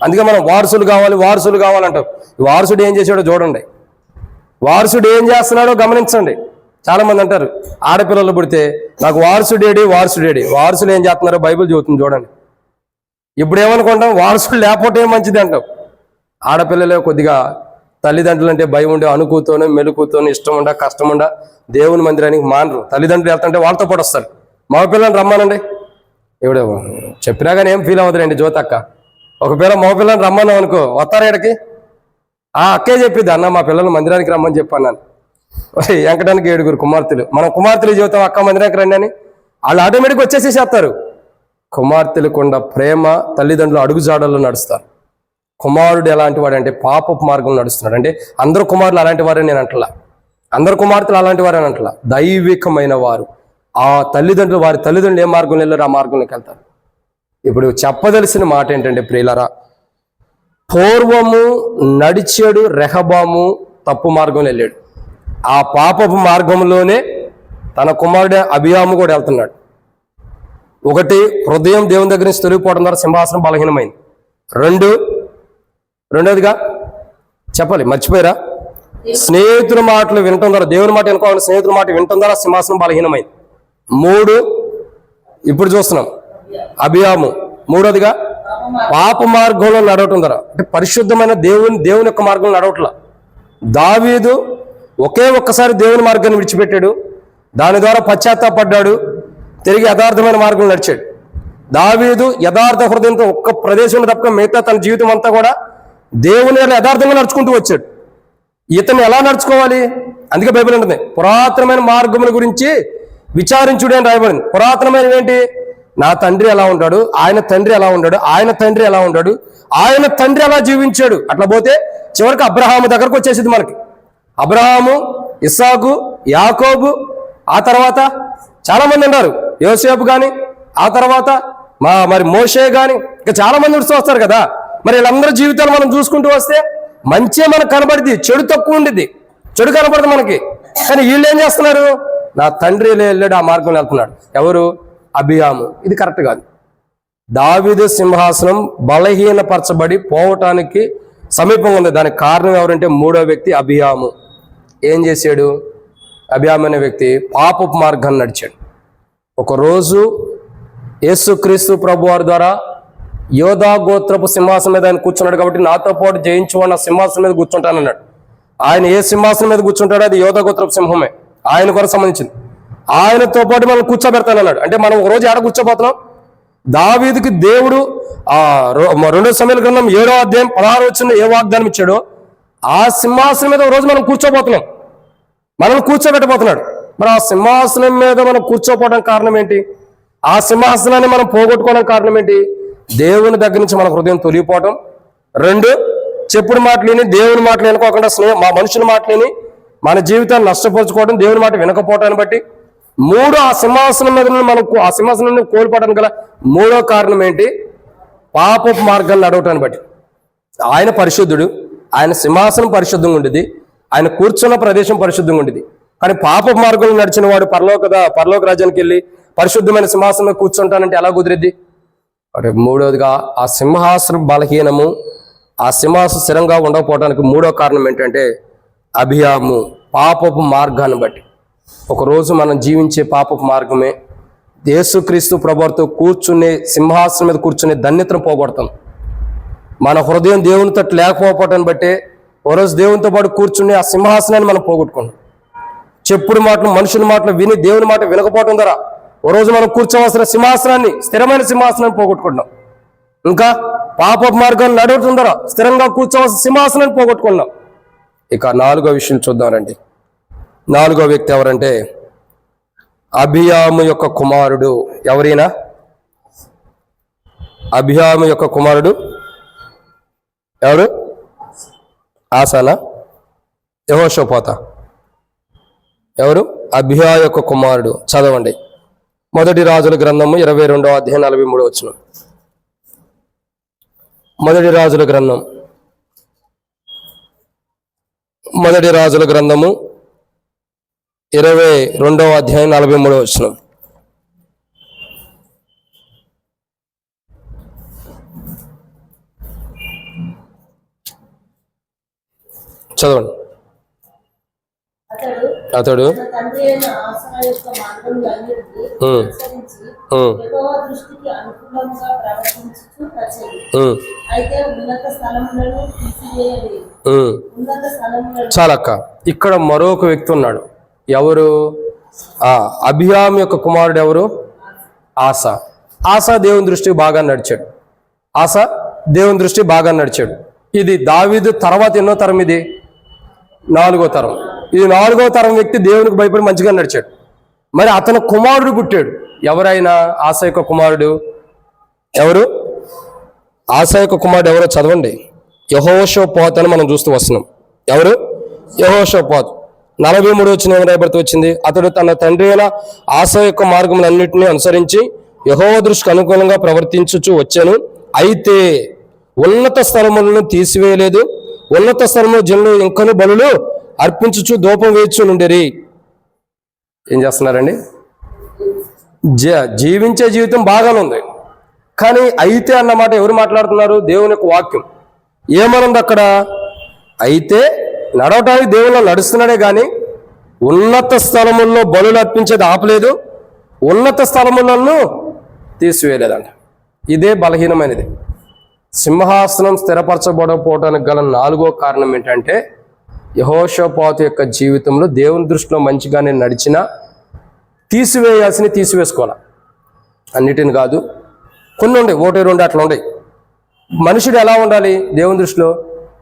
అందుకే మనం వారసులు కావాలంటాం. వారసుడు ఏం చేశాడో చూడండి, వారసుడు ఏం చేస్తున్నాడో గమనించండి. చాలా మంది అంటారు, ఆడపిల్లలు పుడితే నాకు వారసుడేడి. వారసులు ఏం చేస్తున్నారో బైబిల్ చెబుతుంది చూడండి. ఇప్పుడు ఏమనుకుంటాం? వారసుడు లేకపోతే మంచిది అంటాం. ఆడపిల్లలే కొద్దిగా తల్లిదండ్రులు అంటే భయం ఉండే, అనుకూతోనే మెలుకుతోనే, ఇష్టం ఉండ కష్టం ఉండ దేవుని మందిరానికి మానరు. తల్లిదండ్రులు వెళ్తుంటే వాళ్ళతో పాటు వస్తారు. మగ పిల్లల్ని రమ్మానండి, ఇప్పుడు చెప్పినా కానీ ఏం ఫీల్ అవ్వదులేండి. జ్యోతక్క ఒక పిల్ల మగ పిల్లల్ని రమ్మన్నాం అనుకో, వస్తారా ఇక్కడికి? ఆ అక్కే చెప్పిద్ది, అన్న మా పిల్లల్ని మందిరానికి రమ్మని చెప్పాను. వెంకటానికి 7 కుమార్తెలు, మనం కుమార్తెలు చెబుతాం అక్క మందిరానికి రండి అని, వాళ్ళు ఆటోమేటిక్గా వచ్చేసేస్తారు. కుమార్తెలకుండా ప్రేమ తల్లిదండ్రులు అడుగుజాడల్లో నడుస్తారు. కుమారుడు ఎలాంటి వాడు అంటే పాపపు మార్గంలో నడుస్తున్నాడు. అంటే అందరు కుమారులు అలాంటి వారని నేను అంటలా, అందరు కుమార్తెలు అలాంటి వారని అంటలా. దైవికమైన వారు, ఆ తల్లిదండ్రులు, వారి తల్లిదండ్రులు ఏ మార్గంలో వెళ్ళారు ఆ మార్గంలోకి వెళ్తారు. ఇప్పుడు చెప్పదలసిన మాట ఏంటంటే ప్రియులారా, పూర్వము నడిచాడు రెహబాము, తప్పు మార్గంలో వెళ్ళాడు. ఆ పాపపు మార్గంలోనే తన కుమారుడు అభియాము కూడా వెళ్తున్నాడు. ఒకటి, హృదయం దేవుని దగ్గర నుంచి తొలగిపోవడం ద్వారా సింహాసనం బలహీనమైంది. రెండోదిగా చెప్పాలి, మర్చిపోయారా? స్నేహితుల మాటలు వినటం ద్వారా, దేవుని మాట అనుకోవాలి, స్నేహితుల మాట వినటం ద్వారా సింహాసనం బలహీనమైంది. 3, ఇప్పుడు చూస్తున్నాం అభియాము. 3వదిగా పాప మార్గంలో నడవటం ద్వారా, అంటే పరిశుద్ధమైన దేవుని యొక్క మార్గంలో నడవట్లా. దావీదు ఒక్కసారి దేవుని మార్గాన్ని విడిచిపెట్టాడు, దాని ద్వారా పశ్చాత్తాపడ్డాడు, తిరిగి యథార్థమైన మార్గంలో నడిచాడు. దావీదు యథార్థ హృదయంతో ఒక్క ప్రదేశంలో తప్ప మిగతా తన జీవితం అంతా కూడా దేవుని యథార్థంగా నడుచుకుంటూ వచ్చాడు. ఇతను ఎలా నడుచుకోవాలి? అందుకే బైబిల్ ఉంటుంది, పురాతనమైన మార్గముల గురించి విచారించుడు అని రాయబడింది. పురాతనమైన ఏంటి? నా తండ్రి ఎలా ఉంటాడు, ఆయన తండ్రి ఎలా ఉంటాడు, ఆయన తండ్రి ఎలా ఉంటాడు, ఆయన తండ్రి ఎలా జీవించాడు. అట్లా పోతే చివరికి అబ్రహాము దగ్గరకు వచ్చేసింది మనకి. అబ్రహాము, ఇస్సాకు, యాకోబు, ఆ తర్వాత చాలా మంది ఉన్నారు, యోసేపు కానీ, ఆ తర్వాత మరి మోషే కానీ, ఇంకా చాలా మంది వస్తారు కదా. మరి వీళ్ళందరి జీవితాలు మనం చూసుకుంటూ వస్తే మంచి మనకు కనబడిద్ది, చెడు తక్కువ ఉండిద్ది. చెడు కనపడదు మనకి. కానీ వీళ్ళు ఏం చేస్తున్నారు? నా తండ్రి వెళ్ళాడు, ఆ మార్గంలో వెళ్తున్నాడు. ఎవరు? అబియాము. ఇది కరెక్ట్ కాదు. దావీదు సింహాసనం బలహీనపరచబడి పోవటానికి సమీపంగా ఉంది. దానికి కారణం ఎవరంటే మూడో వ్యక్తి అబియాము. ఏం చేశాడు? అబియాము అనే వ్యక్తి పాపపు మార్గాన్ని నడిచాడు. ఒకరోజు యేసుక్రీస్తు ప్రభు వారి ద్వారా యోధా గోత్రపు సింహాసనం మీద ఆయన కూర్చున్నాడు కాబట్టి నాతో పాటు జయించువాడు నా సింహాసనం మీద కూర్చుంటానన్నాడు. ఆయన ఏ సింహాసనం మీద కూర్చుంటాడో అది యోధా గోత్రపు సింహమే, ఆయన కొరకు సంబంధించింది. ఆయనతో పాటు మనం కూర్చోబెడతానన్నాడు. అంటే మనం ఒక రోజు ఆడ కూర్చోబోతున్నాం. దావీదుకి దేవుడు 2 సమూయేలు గ్రంథం 7వ అధ్యాయం 16 వచనంలో ఏ వాగ్దానం ఇచ్చాడో ఆ సింహాసనం మీద ఒక రోజు మనం కూర్చోబోతున్నాం. మనం కూర్చోబెట్టబోతున్నాడు. మరి ఆ సింహాసనం మీద మనం కూర్చోపోవడం కారణం ఏంటి? ఆ సింహాసనాన్ని మనం పోగొట్టుకోవడం కారణం ఏంటి? దేవుని దగ్గర నుంచి మన హృదయం తొలిగిపోవటం. 2, చెప్పుడు మాటలేని దేవుని మాటలు వినుకోకుండా మా మనుషుల మాటలేని మన జీవితాన్ని నష్టపరుచుకోవడం, దేవుని మాట వినకపోవటాన్ని బట్టి. 3, ఆ సింహాసనం మీద మనం ఆ సింహాసనాన్ని కోల్పోవడానికి గల 3వ కారణం ఏంటి? పాపపు మార్గాన్ని నడవటాన్ని బట్టి. ఆయన పరిశుద్ధుడు, ఆయన సింహాసనం పరిశుద్ధంగా ఉండేది, ఆయన కూర్చున్న ప్రదేశం పరిశుద్ధంగా ఉండేది. కానీ పాపపు మార్గంలో నడిచిన వాడు పరలోక రాజ్యానికి వెళ్ళి పరిశుద్ధమైన సింహాసనం కూర్చుంటానంటే ఎలా కుదిరిద్ది? మరి 3వదిగా ఆ సింహాసనం బలహీనము, ఆ సింహాసనం స్థిరంగా ఉండకపోవడానికి 3వ కారణం ఏంటంటే అబియాము, పాపపు మార్గాన్ని బట్టి. ఒకరోజు మనం జీవించే పాపపు మార్గమే యేసుక్రీస్తు ప్రభువుతో కూర్చునే సింహాసనం మీద కూర్చునే ధన్యతను పోగొడతాం. మన హృదయం దేవుని తట్టు లేకపోవటాన్ని బట్టే ఓ రోజు దేవునితో పాటు కూర్చుని ఆ సింహాసనాన్ని మనం పోగొట్టుకున్నాం. చెప్పుడు మాటలు, మనుషుల మాటలు విని దేవుని మాట వినకపోవటం ద్వారా ఓ రోజు మనం కూర్చోవలసిన సింహాసనాన్ని, స్థిరమైన సింహాసనాన్ని పోగొట్టుకుంటున్నాం. ఇంకా పాపపు మార్గాన్ని నడవటం ద్వారా స్థిరంగా కూర్చోవలసిన సింహాసనాన్ని పోగొట్టుకున్నాం. ఇక 4వ విషయం చూద్దామండి. 4వ వ్యక్తి ఎవరంటే అబియాము యొక్క కుమారుడు. ఎవరైనా? అబియాము యొక్క కుమారుడు ఎవరు? ఆసానా? యెహోషాపాత? ఎవరు? అబియా యొక్క కుమారుడు. చదవండి. 1 రాజుల గ్రంథము 22వ అధ్యాయం 43వ వచనం. 1 రాజుల గ్రంథం 22వ అధ్యాయం 43వ వచనం. చదవండి. అతడు చాలక్క. ఇక్కడ మరొక వ్యక్తి ఉన్నాడు. ఎవరు? అబియాము యొక్క కుమారుడు ఎవరు? ఆసా. ఆసా దేవుని దృష్టికి బాగా నడిచాడు. ఇది దావీదు తర్వాత ఎన్నో తరం? ఇది 4వ తరం. ఇది 4వ తరం వ్యక్తి దేవునికి భయపడి మంచిగా నడిచాడు. మరి అతను కుమారుడు పుట్టాడు. ఎవరైనా? ఆసా యొక్క కుమారుడు ఎవరు? ఆసా యొక్క కుమారుడు ఎవరో చదవండి. యెహోషాపాతు అని మనం చూస్తూ వస్తున్నాం. ఎవరు? యెహోషాపాతు. 43వ వచనం ఏం రాయబడుతూ వచ్చింది? అతడు తన తండ్రి అయిన ఆసా యొక్క మార్గములన్నింటినీ అనుసరించి యెహోవా దృష్టికి అనుకూలంగా ప్రవర్తించుచు వచ్చాను. అయితే ఉన్నత స్థలములను తీసివేయలేదు. ఉన్నత స్థలంలో జనులు ఇంకను బలులు అర్పించుచు ధూపం వేయచ్చు నుండిరి. ఏం చేస్తున్నారండి? జీవించే జీవితం బాగానే ఉంది. కానీ అయితే అన్నమాట ఎవరు మాట్లాడుతున్నారు? దేవుని యొక్క వాక్యం ఏమనుంది అక్కడ? అయితే నడవటానికి దేవుళ్ళు నడుస్తున్నాడే కానీ ఉన్నత స్థలముల్లో బలులు అర్పించేది ఆపలేదు, ఉన్నత స్థలములను తీసివేయలేదంట. ఇదే బలహీనమైనది. సింహాసనం స్థిరపరచబడకపోవడానికి గల 4వ కారణం ఏంటంటే యెహోషాపాతు యొక్క జీవితంలో దేవుని దృష్టిలో మంచిగానే నడిచినా తీసివేసుకోవాలి. అన్నిటిని కాదు, కొన్ని ఉండే 1-2 అట్లా ఉండే. మనుషుడు ఎలా ఉండాలి? దేవుని దృష్టిలో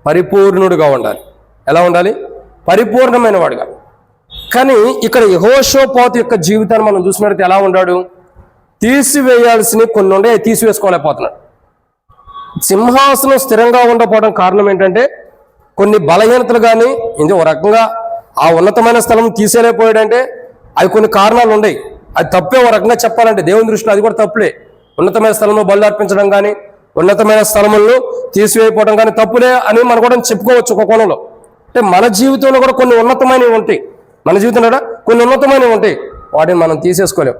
పరిపూర్ణుడుగా ఉండాలి. ఎలా ఉండాలి? పరిపూర్ణమైన వాడుగా. కానీ ఇక్కడ యెహోషాపాతు యొక్క జీవితాన్ని మనం చూసినట్లయితే ఎలా ఉన్నాడు? తీసివేయాల్సినవి కొన్ని ఉండే, తీసివేసుకోలేకపోతున్నాడు. సింహాసనం స్థిరంగా ఉండకపోవడం కారణం ఏంటంటే కొన్ని బలహీనతలు. కానీ ఇది ఒక రకంగా ఆ ఉన్నతమైన స్థలం తీసేయలేకపోయాడంటే అవి కొన్ని కారణాలు ఉన్నాయి. అది తప్పే ఒక రకంగా చెప్పాలంటే దేవుని దృష్టిలో అది కూడా తప్పులే. ఉన్నతమైన స్థలంలో బలు అర్పించడం కానీ ఉన్నతమైన స్థలములను తీసివేయకపోవడం కానీ తప్పులే అని మనం కూడా చెప్పుకోవచ్చు ఒక కోణంలో. అంటే మన జీవితంలో కూడా కొన్ని ఉన్నతమైనవి ఉంటాయి, మన జీవితంలో కొన్ని ఉన్నతమైనవి ఉంటాయి, వాటిని మనం తీసేసుకోలేం.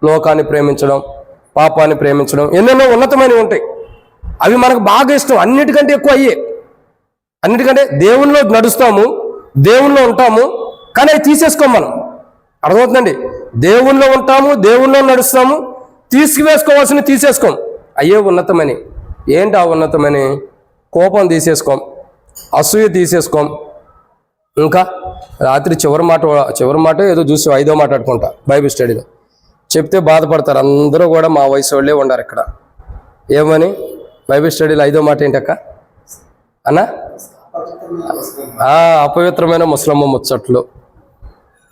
లోకాన్ని ప్రేమించడం, పాపాన్ని ప్రేమించడం, ఎన్నెన్నో ఉన్నతమైనవి ఉంటాయి. అవి మనకు బాగా ఇష్టం, అన్నిటికంటే ఎక్కువ అయ్యే. అన్నిటికంటే దేవునిలో నడుస్తాము, దేవునిలో ఉంటాము, కానీ అవి తీసేసుకోం మనం. అర్థమవుతుందండి? దేవునిలో ఉంటాము, దేవునిలో నడుస్తాము, తీసుకువేసుకోవాల్సినవి తీసేసుకోం. అయ్యే ఉన్నతమని. ఏంటి ఆ ఉన్నతమని? కోపం తీసేసుకోం, అసూయ తీసేసుకోం. ఇంకా రాత్రి చివరి మాట ఏదో చూసి 5వ మాట్లాడుకుంటా బైబిల్ స్టడీలో చెప్తే బాధపడతారు అందరూ కూడా. మా వయసు వాళ్ళే ఉన్నారు ఇక్కడ. ఏమని బైబిల్ స్టడీలో 5వ మాట ఏంటక్క అన్నా? అపవిత్రమైన ముసలమ్మ ముచ్చట్లు.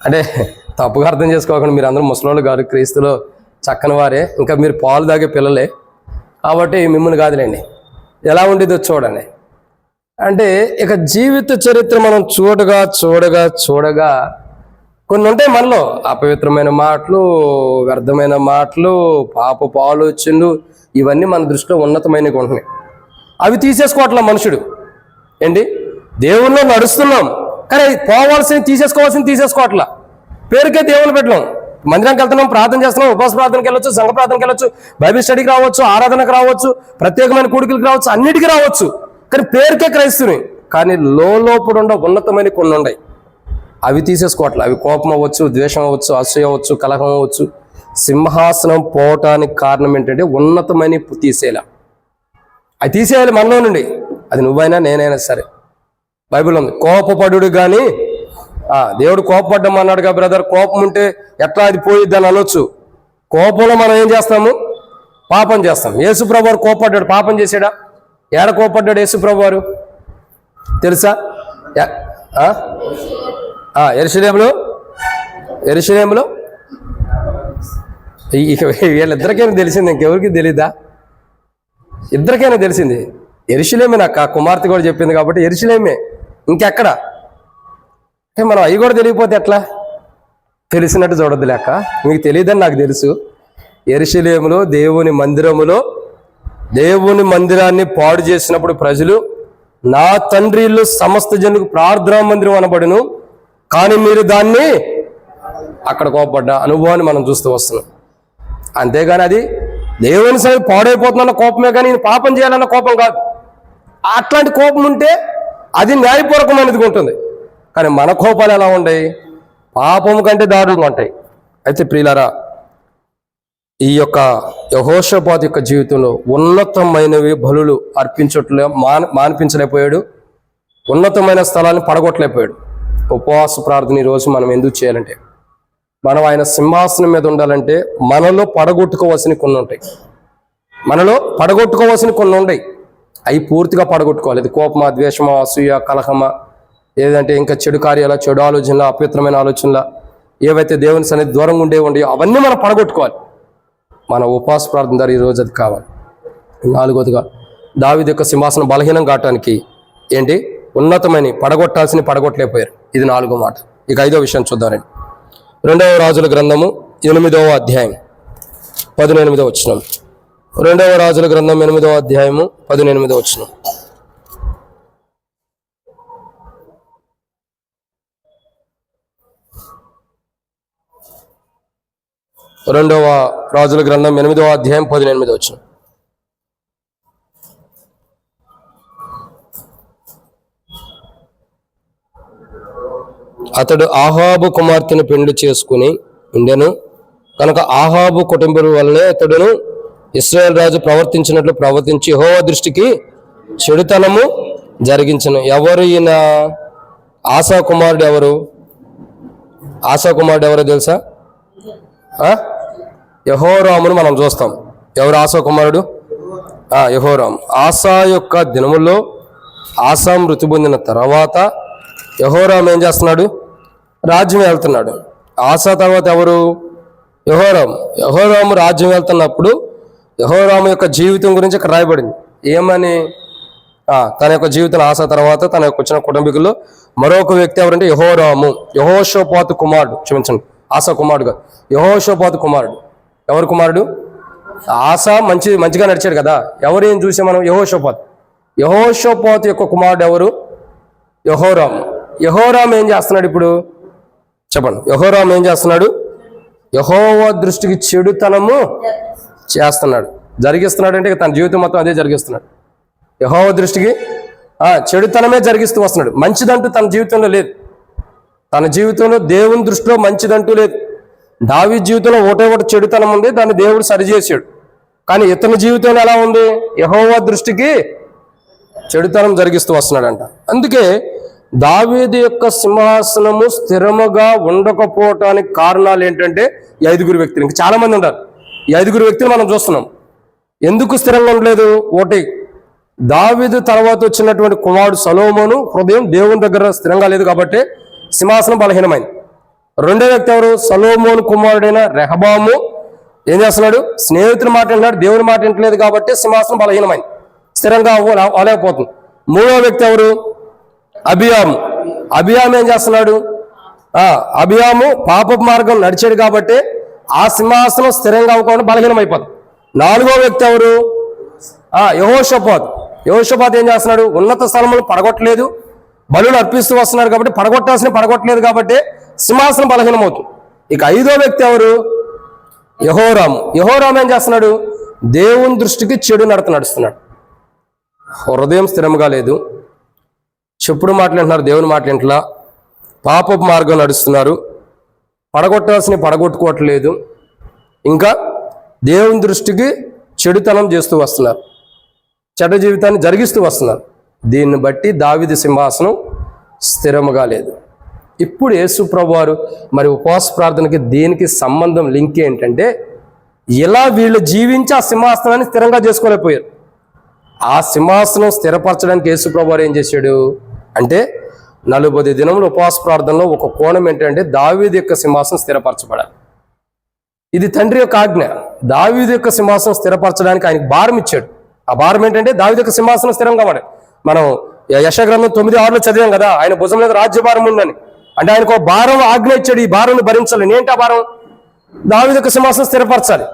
అంటే తప్పుగా అర్థం చేసుకోకుండా, మీరు అందరూ ముసలోళ్ళు గారు, క్రీస్తులో చక్కని వారే, ఇంకా మీరు పాలు తాగే పిల్లలే కాబట్టి మిమ్మల్ని కాదులేండి. ఎలా ఉండేదో చూడండి. అంటే ఇక జీవిత చరిత్ర మనం చూడగా కొన్ని ఉంటాయి మనలో. అపవిత్రమైన మాటలు, వ్యర్థమైన మాటలు, పాపపు ఆలోచనలు, ఇవన్నీ మన దృష్టిలో ఉన్నతమైనవి ఉంటున్నాయి. అవి తీసేసుకోవట్లా మనుషుడు. ఏంటి? దేవుల్లో నడుస్తున్నాం, కానీ పోవాల్సింది తీసేసుకోవట్లా. పేరుకే దేవుని పెట్టడం. మందిరానికి వెళ్తున్నాం, ప్రార్థన చేస్తున్నాం, ఉపవాస ప్రార్థనకి వెళ్ళొచ్చు, సంఘ ప్రార్థనకి వెళ్ళొచ్చు, బైబిల్ స్టడీకి రావచ్చు, ఆరాధనకు రావచ్చు, ప్రత్యేకమైన కూడికలకు రావచ్చు, అన్నిటికీ రావచ్చు, కానీ పేరుకే క్రైస్తుని. కానీ లోపల ఉండే ఉన్నతమైన కొన్ని ఉన్నాయి, అవి తీసేసుకోవట్లే. అవి కోపం అవ్వచ్చు, ద్వేషం అవ్వచ్చు, అసూయ అవ్వచ్చు, కలహం అవ్వచ్చు. సింహాసనం పోవటానికి కారణం ఏంటంటే ఉన్నతమైన తీసేయాలి. అవి తీసేయాలి మనలో నుండి. అది నువ్వైనా నేనైనా సరే. బైబిల్ ఉంది, కోపపడు కానీ దేవుడు కోపపడ్డం అన్నాడుగా బ్రదర్. కోపం ఉంటే ఎట్లా అది పోయిద్ది అని అనొచ్చు. కోపంలో మనం ఏం చేస్తాము? పాపం చేస్తాం. యేసుప్రభు వారు కోపపడ్డాడు, పాపం చేశాడా? ఏడ కోపడ్డాడు యేసుప్రభు వారు తెలుసా? యెరూషలేములో ఇక వీళ్ళిద్దరికైనా తెలిసింది, ఇంకెవరికి తెలీదా? ఇద్దరికైనా తెలిసింది. యెరూషలేమే. నాకు కుమార్తె కూడా చెప్పింది కాబట్టి యెరూషలేమే. ఇంకెక్కడ అంటే మనం అవి కూడా తెలియకపోతే ఎట్లా? తెలిసినట్టు చూడద్దు లేక. మీకు తెలియదని నాకు తెలుసు. యెరూషలేములో దేవుని మందిరాన్ని పాడు చేసినప్పుడు ప్రజలు, నా తండ్రి ఇల్లు సమస్త జనులకు ప్రార్థనా మందిరం అనబడును, కానీ మీరు దాన్ని అక్కడ కోపపడ్డ అనుభవాన్ని మనం చూస్తూ వస్తున్నాం. అంతేగాని అది దేవుని సరి పాడైపోతుందన్న కోపమే, కానీ నేను పాపం చేయాలన్న కోపం కాదు. అట్లాంటి కోపం ఉంటే అది న్యాయపూర్వకమైనదిగా ఉంటుంది. కానీ మన కోపాలు ఎలా ఉంటాయి? పాపం కంటే దారుణంగా ఉంటాయి. అయితే ప్రియులారా, ఈ యొక్క యెహోషాపాతు యొక్క జీవితంలో ఉన్నతమైనవి బలులు అర్పించట్లే మానిపించలేకపోయాడు. ఉన్నతమైన స్థలాన్ని పడగొట్టలేకపోయాడు. ఉపవాస ప్రార్థన ఈరోజు మనం ఎందుకు చేయాలంటే, మనం ఆయన సింహాసనం మీద ఉండాలంటే మనలో పడగొట్టుకోవాల్సిన కొన్ని ఉంటాయి. అవి పూర్తిగా పడగొట్టుకోవాలి. ఇది కోపమా, ద్వేషమా, అసూయ, కలహమా, ఏదంటే ఇంకా చెడు కార్యాల, చెడు ఆలోచనల, అపవిత్రమైన ఆలోచనల, ఏవైతే దేవుని సన్నిధి దూరంగా ఉండేవి అవన్నీ మనం పడగొట్టుకోవాలి. మన ఉపవాస ప్రార్థన ద్వారా ఈరోజు అది కావాలి. 4వదిగా, దావీదు యొక్క సింహాసనం బలహీనం కావటానికి ఏంటి? ఉన్నతమైన పడగొట్టలేకపోయారు. ఇది 4వ మాట. ఇక 5వ విషయం చూద్దామండి. 2వ రాజుల గ్రంథము 8వ అధ్యాయం 18వ వచనం. 2వ రాజుల గ్రంథం 8వ అధ్యాయము 18వ వచనం. 2వ రాజుల గ్రంథం 8వ అధ్యాయం 18వ వచనం. అతడు ఆహాబు కుమార్తెను పెండ్లి చేసుకుని ఉండెను కనుక ఆహాబు కుటుంబం వల్లనే అతడును ఇశ్రాయేలు రాజు ప్రవర్తించినట్లు ప్రవర్తించి యెహోవా దృష్టికి చెడుతనము జరిగించను. ఎవరు ఈయన? ఆసా కుమారుడు ఎవరు? ఎవరో తెలుసా? యెహోరామును మనం చూస్తాం. ఎవరు ఆసా కుమారుడు? యెహోరాము. ఆసా యొక్క దినముల్లో ఆసా మృతి పొందిన తర్వాత యెహోరాము ఏం చేస్తున్నాడు? రాజ్యం వెళ్తున్నాడు. ఆసా తర్వాత ఎవరు? యెహోరాము రాజ్యం వెళ్తున్నప్పుడు యెహోరాము యొక్క జీవితం గురించి ఇక్కడ రాయబడింది. ఏమని? తన యొక్క జీవితం ఆసా తర్వాత తన యొక్క వచ్చిన కుటుంబీకుల్లో మరొక వ్యక్తి ఎవరంటే యెహోరాము, యెహోషాపాతు కుమారుడు. క్షమించండి, ఆసా కుమారుడు కాదు, యెహోషాపాతు కుమారుడు. ఎవరు కుమారుడు? ఆసా మంచిగా నడిచాడు కదా. ఎవరు ఏం చూసాం మనం? యెహోషాపాతు యొక్క కుమారుడు ఎవరు? యెహోరాము. యెహోరాము ఏం చేస్తున్నాడు ఇప్పుడు చెప్పండి? యెహోరాము ఏం చేస్తున్నాడు? యెహోవా దృష్టికి చెడుతనము చేస్తున్నాడు, జరిగిస్తున్నాడు. అంటే తన జీవితం మొత్తం అదే జరిగిస్తున్నాడు. యెహోవా దృష్టికి చెడుతనమే జరిగిస్తూ వస్తున్నాడు. మంచిదంటూ తన జీవితంలో లేదు. తన జీవితంలో దేవుని దృష్టిలో మంచిదంటూ లేదు. దావీదు జీవితంలో ఒకటే చెడుతనం ఉంది, దాన్ని దేవుడు సరిచేసాడు. కానీ ఇతని జీవితంలో ఎలా ఉంది? యెహోవా దృష్టికి చెడుతనం జరిగిస్తూ వస్తున్నాడంట. అందుకే దావీదు యొక్క సింహాసనము స్థిరముగా ఉండకపోవటానికి కారణాలు ఏంటంటే ఈ 5 వ్యక్తులు. ఇంకా చాలా మంది ఉన్నారు. ఈ 5 వ్యక్తులు మనం చూస్తున్నాం. ఎందుకు స్థిరంగా ఉండలేదు? ఒకటి, దావీదు తర్వాత వచ్చినటువంటి కుమారుడు సొలొమోను హృదయం దేవుని దగ్గర స్థిరంగా లేదు కాబట్టి సింహాసనం బలహీనమైంది. రెండో వ్యక్తి ఎవరు? సొలొమోను కుమారుడైన రెహబాము ఏం చేస్తున్నాడు? స్నేహితుని మాట వింటున్నాడు, దేవుని మాట వింటలేదు కాబట్టి సింహాసనం బలహీనమైంది, స్థిరంగా అవ్వలేకపోతుంది. మూడో వ్యక్తి ఎవరు? అబియాము. అబియాము ఏం చేస్తున్నాడు? అబియాము పాపపు మార్గం నడిచాడు కాబట్టి ఆ సింహాసనం స్థిరంగా అవ్వకుండా బలహీనమైపోతుంది. నాలుగో వ్యక్తి ఎవరు? యెహోషాపాతు. యెహోషాపాతు ఏం చేస్తున్నాడు? ఉన్నత స్థలములు పడగొట్టలేదు, బలులు అర్పిస్తూ వస్తున్నారు కాబట్టి పడగొట్టలేదు కాబట్టి సింహాసనం బలహీనమవుతుంది. ఇక ఐదో వ్యక్తి ఎవరు? యెహోరాము. యెహోరాము ఏం చేస్తున్నాడు? దేవుని దృష్టికి చెడు నడుస్తున్నాడు. హృదయం స్థిరంగా లేదు, చెప్పుడు మాట్లాడుతున్నారు, దేవుని మాట్లాడట్లా, పాపపు మార్గం నడుస్తున్నారు, పడగొట్టుకోవట్లేదు, ఇంకా దేవుని దృష్టికి చెడుతనం చేస్తూ వస్తున్నారు, చెడ్డ జీవితాన్ని జరిగిస్తూ వస్తున్నారు. దీన్ని బట్టి దావీదు సింహాసనం స్థిరముగా లేదు. ఇప్పుడు యేసు ప్రభువారు మరి ఉపవాస ప్రార్థనకి దీనికి సంబంధం లింక్ ఏంటంటే, ఇలా వీళ్ళు జీవించి ఆ సింహాసనాన్ని స్థిరంగా చేసుకోలేకపోయారు. ఆ సింహాసనం స్థిరపరచడానికి యేసు ప్రభువారు ఏం చేశాడు అంటే 40 దినములు ఉపవాస ప్రార్థనలో ఒక కోణం ఏంటంటే దావీదు యొక్క సింహాసనం స్థిరపరచబడాలి. ఇది తండ్రి యొక్క ఆజ్ఞ. దావీదు యొక్క సింహాసనం స్థిరపరచడానికి ఆయనకు భారం ఇచ్చాడు. ఆ భారం ఏంటంటే దావీదు యొక్క సింహాసనం స్థిరంగా పడాలి. మనం యెషయా గ్రంథం 9:6 చదివాం కదా, ఆయన భుజం మీద రాజ్యభారం ఉందని. అంటే ఆయనకు ఒక భారం ఆజ్ఞ ఇచ్చాడు, ఈ భారం భరించాలని. ఏంటి ఆ భారం? దావీదు యొక్క సింహాసనం స్థిరపరచాలి.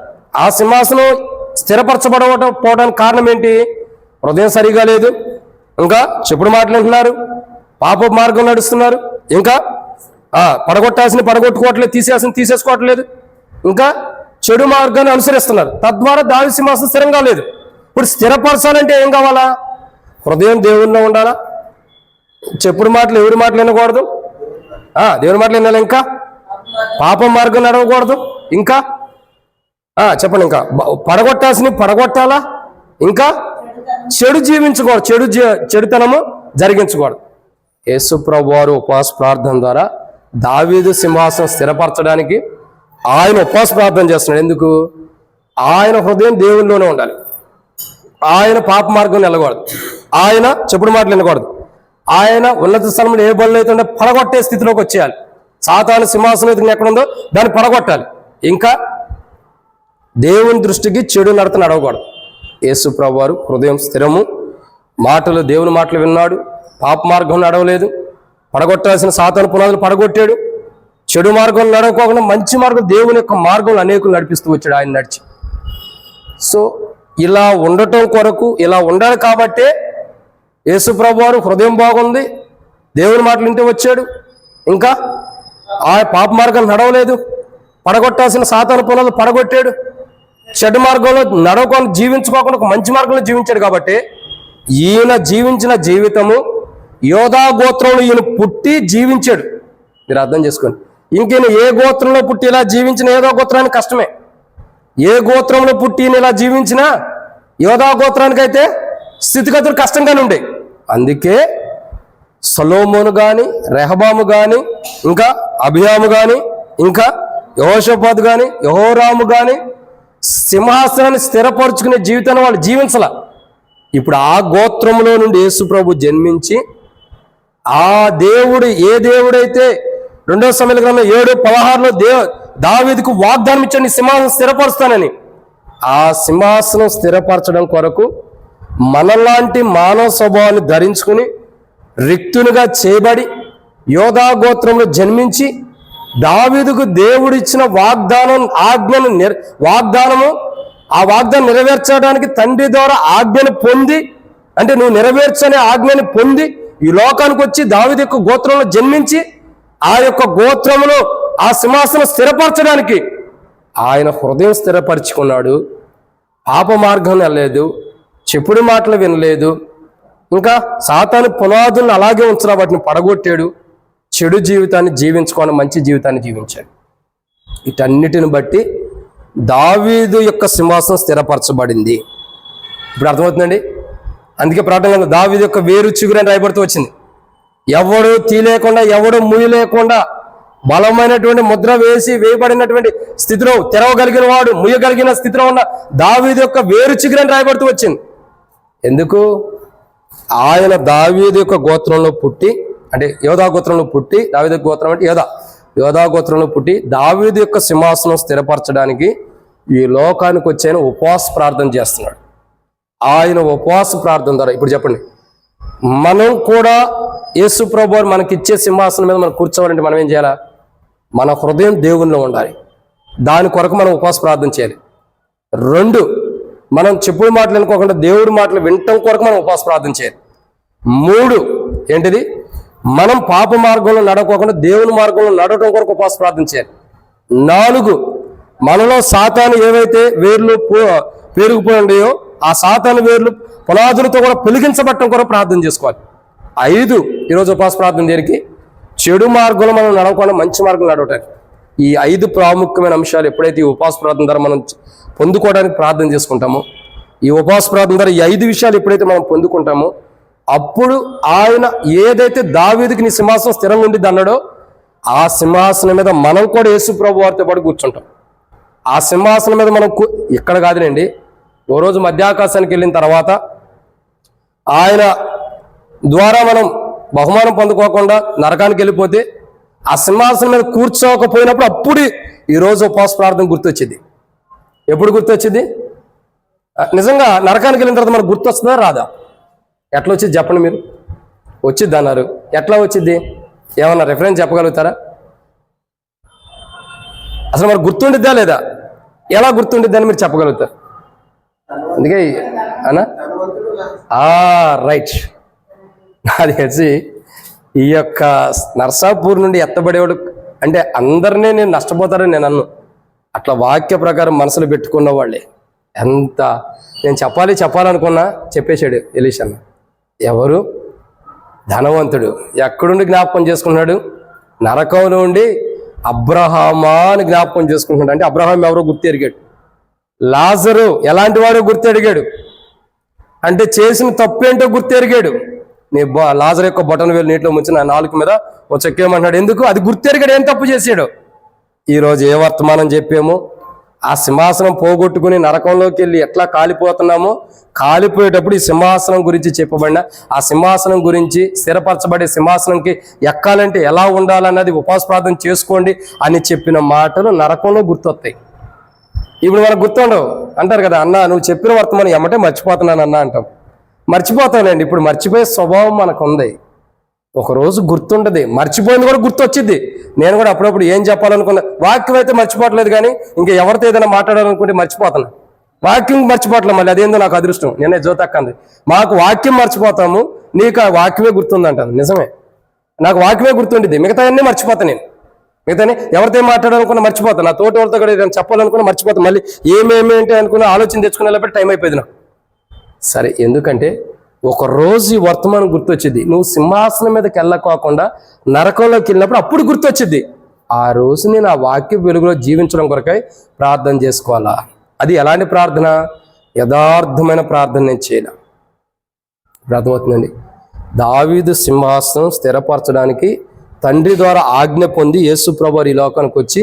ఆ సింహాసనం స్థిరపరచబడకపోవడానికి కారణం ఏంటి? హృదయం సరిగా లేదు, ఇంకా చెప్పుడు మాట్లాడుతున్నారు, పాప మార్గం నడుస్తున్నారు, ఇంకా పడగొట్టుకోవట్లేదు, తీసేసుకోవట్లేదు, ఇంకా చెడు మార్గాన్ని అనుసరిస్తున్నారు. తద్వారా దావీదు సింహాసనం స్థిరంగా లేదు. ఇప్పుడు స్థిరపరచాలంటే ఏం కావాలా? హృదయం దేవుల్లో ఉండాలా? చెప్పుడు మాటలు ఎవరి మాటలు వినకూడదు, దేవుని మాటలు వినాలి, ఇంకా పాపం మార్గం నడవకూడదు, ఇంకా చెప్పండి, ఇంకా పడగొట్టాలా, ఇంకా చెడు జీవించకూడదు, చెడుతనము జరిగించకూడదు. యేసు ప్రభువారు ఉపవాస ప్రార్థన ద్వారా దావీదు సింహాసనం స్థిరపరచడానికి ఆయన ఉపవాస ప్రార్థన చేస్తున్నాడు. ఎందుకు? ఆయన హృదయం దేవునిలోనే ఉండాలి. ఆయన పాప మార్గం వెళ్ళకూడదు, ఆయన చెప్పుడు మాటలు వినకూడదు, ఆయన ఉన్నత స్థలంలో ఏ బళ్ళు అయితే పడగొట్టే స్థితిలోకి వచ్చేయాలి. సాతాను సింహాసనం ఎక్కడుందో దాన్ని పడగొట్టాలి. ఇంకా దేవుని దృష్టికి చెడు నడవకూడదు. యేసు ప్రభువారు హృదయం స్థిరము, మాటలు దేవుని మాటలు విన్నాడు, పాప మార్గం నడవలేదు, పడగొట్టాల్సిన సాతాను పునాదులు పడగొట్టాడు, చెడు మార్గం నడవకోకుండా మంచి మార్గం దేవుని యొక్క మార్గంలో అనేకులు నడిపిస్తూ వచ్చాడు ఆయన నడిచి. సో ఇలా ఉండటం కొరకు, ఇలా ఉండాలి కాబట్టే యేసు ప్రభువారు హృదయం బాగుంది, దేవుని మాటలు వింటూ వచ్చాడు, ఇంకా ఆ పాప మార్గం నడవలేదు, పడగొట్టాల్సిన సాతాను పునాదులు పడగొట్టాడు, చెడు మార్గంలో నడవకుండా జీవించుకోకుండా ఒక మంచి మార్గంలో జీవించాడు. కాబట్టి ఈయన జీవించిన జీవితము యోధా గోత్రంలో ఈయన పుట్టి జీవించాడు. మీరు అర్థం చేసుకోండి. ఇంకెన ఏ గోత్రంలో పుట్టి ఇలా జీవించిన యోధా గోత్రానికి కష్టమే. ఏ గోత్రంలో పుట్టి ఇలా జీవించినా యోధా గోత్రానికైతే స్థితిగతులు కష్టంగానే ఉండే. అందుకే సొలొమోను కానీ, రెహబాము కానీ, ఇంకా అబియాము కానీ, ఇంకా యెహోషాపాతు కానీ, యెహోరాము కానీ సింహాసనాన్ని స్థిరపరుచుకునే జీవితాన్ని వాళ్ళు జీవించాల. ఇప్పుడు ఆ గోత్రంలో నుండి యేసు ప్రభు జన్మించి ఆ దేవుడు ఏ దేవుడైతే 2 సమూయేలు గ్రంథం 7:16 దావీదుకు వాగ్దానం ఇచ్చాడు, సింహాసనం స్థిరపరుస్తానని, ఆ సింహాసనం స్థిరపరచడం కొరకు మనలాంటి మానవ స్వభావాన్ని ధరించుకుని రిక్తునిగా చేయబడి యోధా గోత్రంలో జన్మించి దావీదుకు దేవుడిచ్చిన వాగ్దానము ఆ వాగ్దానం నెరవేర్చడానికి తండ్రి ద్వారా ఆజ్ఞను పొంది, అంటే నువ్వు నెరవేర్చనే ఆజ్ఞని పొంది ఈ లోకానికి వచ్చి దావీదు యొక్క గోత్రంలో జన్మించి ఆ యొక్క గోత్రములో ఆ సింహాసనం స్థిరపరచడానికి ఆయన హృదయం స్థిరపరచుకున్నాడు. పాప మార్గం వెళ్ళలేదు, చెప్పుడు మాటలు వినలేదు, ఇంకా సాతాను పునాదులను అలాగే ఉంచిన వాటిని పడగొట్టాడు. చెడు జీవితాన్ని జీవించుకోవడం, మంచి జీవితాన్ని జీవించాడు. వీటన్నిటిని బట్టి దావీదు యొక్క సింహాసనం స్థిరపరచబడింది. ఇప్పుడు అర్థమవుతుందండి. అందుకే ప్రార్థన దావీదు యొక్క వేరు చిగురు అని రాయబడుతూ వచ్చింది. ఎవడు తీలేకుండా, ఎవడు ముయ్యలేకుండా బలమైనటువంటి ముద్ర వేయబడినటువంటి స్థితిలో, తెరవగలిగిన వాడు, ముయ్యగలిగిన స్థితిలో ఉన్న దావీదు యొక్క వేరు చిగురు అని రాయబడుతూ వచ్చింది. ఎందుకు? ఆయన దావీదు యొక్క గోత్రంలో పుట్టి, అంటే యోధా గోత్రంలో పుట్టి, దావీదు గోత్రం అంటే యోధా గోత్రంలో పుట్టి దావీదు యొక్క సింహాసనం స్థిరపరచడానికి ఈ లోకానికి వచ్చి ఆయన ఉపవాస ప్రార్థన చేస్తున్నాడు. ఆయన ఉపవాస ప్రార్థన ద్వారా, ఇప్పుడు చెప్పండి, మనం కూడా యేసు ప్రభువు మనకిచ్చే సింహాసనం మీద మనం కూర్చోవాలంటే మనం ఏం చేయాలా? మన హృదయం దేవునిలో ఉండాలి. దాని కొరకు మనం ఉపవాస ప్రార్థన చేయాలి. 2, మనం చెప్పుడు మాటలు అనుకోకుండా దేవుడి మాటలు వినటం కొరకు మనం ఉపవాస ప్రార్థన చేయాలి. 3, ఏంటిది? మనం పాప మార్గంలో నడవకోకుండా దేవుని మార్గంలో నడవటం కొరకు ఉపవాస ప్రార్థన చేయాలి. 4, మనలో సాతాను ఏవైతే వేర్లు పేరుకుపోయి ఉన్నాయో ఆ సాతాను వేర్లు పునాదులతో కూడా పెలిగించబట్టడం కొరకు ప్రార్థన చేసుకోవాలి. 5, ఈరోజు ఉపవాస ప్రార్థన దేనికి? చెడు మార్గంలో మనం నడవకుండా మంచి మార్గంలో నడవటానికి. ఈ 5 ప్రాముఖ్యమైన అంశాలు ఎప్పుడైతే ఈ ఉపవాస ప్రార్థన ద్వారా మనం పొందుకోవడానికి ప్రార్థన చేసుకుంటామో, ఈ ఉపవాస ప్రార్థన ద్వారా ఈ 5 విషయాలు ఎప్పుడైతే మనం పొందుకుంటామో, అప్పుడు ఆయన ఏదైతే దావీదుకి నీ సింహాసనం స్థిరంగా ఉండిద్ది అన్నాడో ఆ సింహాసనం మీద మనం కూడా యేసు ప్రభు వారితో పాటు కూర్చుంటాం. ఆ సింహాసనం మీద మనం ఇక్కడ కాదులేండి, ఓ రోజు మధ్యాకాశానికి వెళ్ళిన తర్వాత ఆయన ద్వారా మనం బహుమానం పొందుకోకుండా నరకానికి వెళ్ళిపోతే ఆ సింహాసనం మీద కూర్చోకపోయినప్పుడు అప్పుడు ఈరోజు ఉపవాస ప్రార్థన గుర్తొచ్చింది. ఎప్పుడు గుర్తొచ్చింది? నిజంగా నరకానికి వెళ్ళిన తర్వాత మనకు గుర్తొస్తుందా రాదా? ఎట్లా వచ్చింది చెప్పండి మీరు? వచ్చిద్ది అన్నారు. ఎట్లా వచ్చింది? ఏమన్నా రెఫరెన్స్ చెప్పగలుగుతారా? అసలు మనకు గుర్తుండిద్దా లేదా? ఎలా గుర్తుండిద్ది అని మీరు చెప్పగలుగుతారు? అందుకే అన్నా రైట్. అది తెలిసి ఈ యొక్క నర్సాపూర్ నుండి ఎత్తబడేవాడు అంటే అందరినీ నేను నష్టపోతారని నేను అన్ను. అట్లా వాక్య ప్రకారం మనసులో పెట్టుకున్న వాళ్ళే. ఎంత నేను చెప్పాలనుకున్నా చెప్పేశాడు ఎలీషన్న. ఎవరు? ధనవంతుడు. ఎక్కడుండి జ్ఞాపకం చేసుకున్నాడు? నరకంలో ఉండి అబ్రహామా అని జ్ఞాపకం చేసుకుంటున్నాడు. అంటే అబ్రహాం ఎవరో గుర్తెరిగాడు. లాజరు ఎలాంటి వాడో గుర్తెరిగాడు. అంటే చేసిన తప్పేంటో గుర్తెరిగాడు. నీ లాజర్ యొక్క బొటన వేలు నీటిలో ముంచి నా నాలుగు మీద ఓ చెక్కేయమన్నాడు. ఎందుకు? అది గుర్తెరిగాడు ఏం తప్పు చేశాడు. ఈరోజు ఏ వర్తమానం చెప్పామో ఆ సింహాసనం పోగొట్టుకుని నరకంలోకి వెళ్ళి ఎట్లా కాలిపోతున్నామో, కాలిపోయేటప్పుడు ఈ సింహాసనం గురించి చెప్పబడిన ఆ సింహాసనం గురించి, స్థిరపరచబడే సింహాసనంకి ఎక్కాలంటే ఎలా ఉండాలన్నది ఉపవాస ప్రార్థన చేసుకోండి అని చెప్పిన మాటలు నరకంలో గుర్తొస్తాయి. ఇప్పుడు మనకు గుర్తుండవు. అంటారు కదా, అన్న నువ్వు చెప్పిన వర్తమానం ఎమ్మటే మర్చిపోతున్నాను అన్న అంటాం. మర్చిపోతానండి. ఇప్పుడు మర్చిపోయే స్వభావం మనకు ఉంది. ఒకరోజు గుర్తుండదు, మర్చిపోయింది కూడా గుర్తొచ్చింది. నేను కూడా అప్పుడప్పుడు ఏం చెప్పాలనుకున్నా వాక్యం అయితే మర్చిపోవట్లేదు, కానీ ఇంకా ఎవరితో ఏదైనా మాట్లాడాలనుకుంటే మర్చిపోతాను. వాక్యం మర్చిపోవట్లేదు. మళ్ళీ అదేందో నాకు అదృష్టం. నేనే జ్యోతక్కంది మాకు వాక్యం మర్చిపోతాము, నీకు ఆ వాక్యమే గుర్తుందంటాను. నిజమే, నాకు వాక్యమే గుర్తుండిద్ది, మిగతా అన్నీ మర్చిపోతాను. నేను మిగతాని ఎవరితో మాట్లాడాలనుకున్నా మర్చిపోతాను. నా తోటి వాళ్ళతో కూడా ఏదైనా చెప్పాలనుకున్నా మర్చిపోతాను. మళ్ళీ ఏమేంటి అనుకున్నా ఆలోచన తెచ్చుకునే టైం అయిపోయింది నాకు. సరే, ఎందుకంటే ఒకరోజు ఈ వర్తమానం గుర్తొచ్చింది. నువ్వు సింహాసనం మీదకి వెళ్ళకోకుండా నరకంలోకి వెళ్ళినప్పుడు అప్పుడు గుర్తొచ్చింది. ఆ రోజు నేను ఆ వాక్య వెలుగులో జీవించడం కొరకై ప్రార్థన చేసుకోవాలా. అది ఎలాంటి ప్రార్థన? యథార్థమైన ప్రార్థన నేను చేయాలి. అర్థమవుతుందండి. దావీదు సింహాసనం స్థిరపరచడానికి తండ్రి ద్వారా ఆజ్ఞ పొంది యేసు ప్రభువు ఈ లోకానికి వచ్చి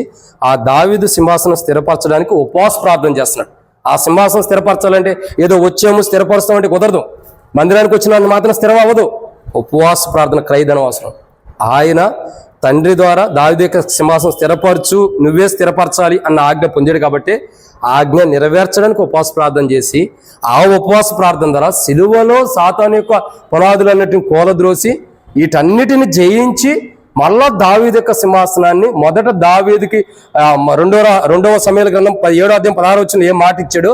ఆ దావీదు సింహాసనం స్థిరపరచడానికి ఉపవాస ప్రార్థన చేస్తున్నాడు. ఆ సింహాసనం స్థిరపరచాలంటే ఏదో వచ్చాము స్థిరపరుస్తామంటే కుదరదు. మందిరానికి వచ్చిన మాత్రం స్థిరం అవ్వదు. ఉపవాస ప్రార్థన క్రయధనం అవసరం. ఆయన తండ్రి ద్వారా దావీదు యొక్క సింహాసనం స్థిరపరచు, నువ్వే స్థిరపరచాలి అన్న ఆజ్ఞ పొందాడు. కాబట్టి ఆజ్ఞ నెరవేర్చడానికి ఉపవాస ప్రార్థన చేసి ఆ ఉపవాస ప్రార్థన ద్వారా సిలువలో సాతాను యొక్క పునాదులన్నిటిని కూలద్రోసి వీటన్నిటిని జయించి మళ్ళా దావీదు యొక్క సింహాసనాన్ని మొదట దావీదుకి రెండవ సమయాల గ్రంథం 17వ అధ్యాయం 16వ వచనంలో ఏ మాట ఇచ్చాడో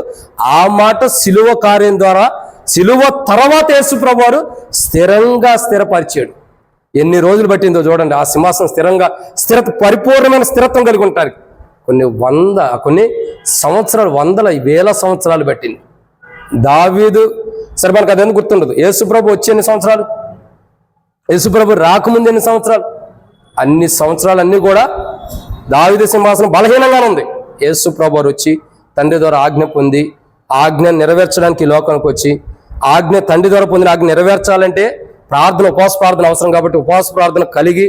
ఆ మాట సిలువ కార్యం ద్వారా సిలువ తర్వాత యేసు ప్రభువారు స్థిరంగా స్థిరపరిచాడు. ఎన్ని రోజులు పట్టిందో చూడండి ఆ సింహాసనం పరిపూర్ణమైన స్థిరత్వం కలిగి ఉంటారు. కొన్ని సంవత్సరాలు, వందల వేల సంవత్సరాలు పట్టింది. దావీదు సరే మనకు అదేందుకు గుర్తుండదు. యేసుప్రభు వచ్చి ఎన్ని సంవత్సరాలు, యేసుప్రభు రాకముందు ఎన్ని సంవత్సరాలు, అన్ని సంవత్సరాలన్నీ కూడా దావీదు సింహాసనం బలహీనంగానే ఉంది. యేసుప్రభు వారు వచ్చి తండ్రి ద్వారా ఆజ్ఞ పొంది ఆజ్ఞ నెరవేర్చడానికి లోకానికి వచ్చి ఆజ్ఞ తండ్రి ద్వారా పొందిన ఆజ్ఞ నెరవేర్చాలంటే ప్రార్థన, ఉపవాస ప్రార్థన అవసరం. కాబట్టి ఉపవాస ప్రార్థన కలిగి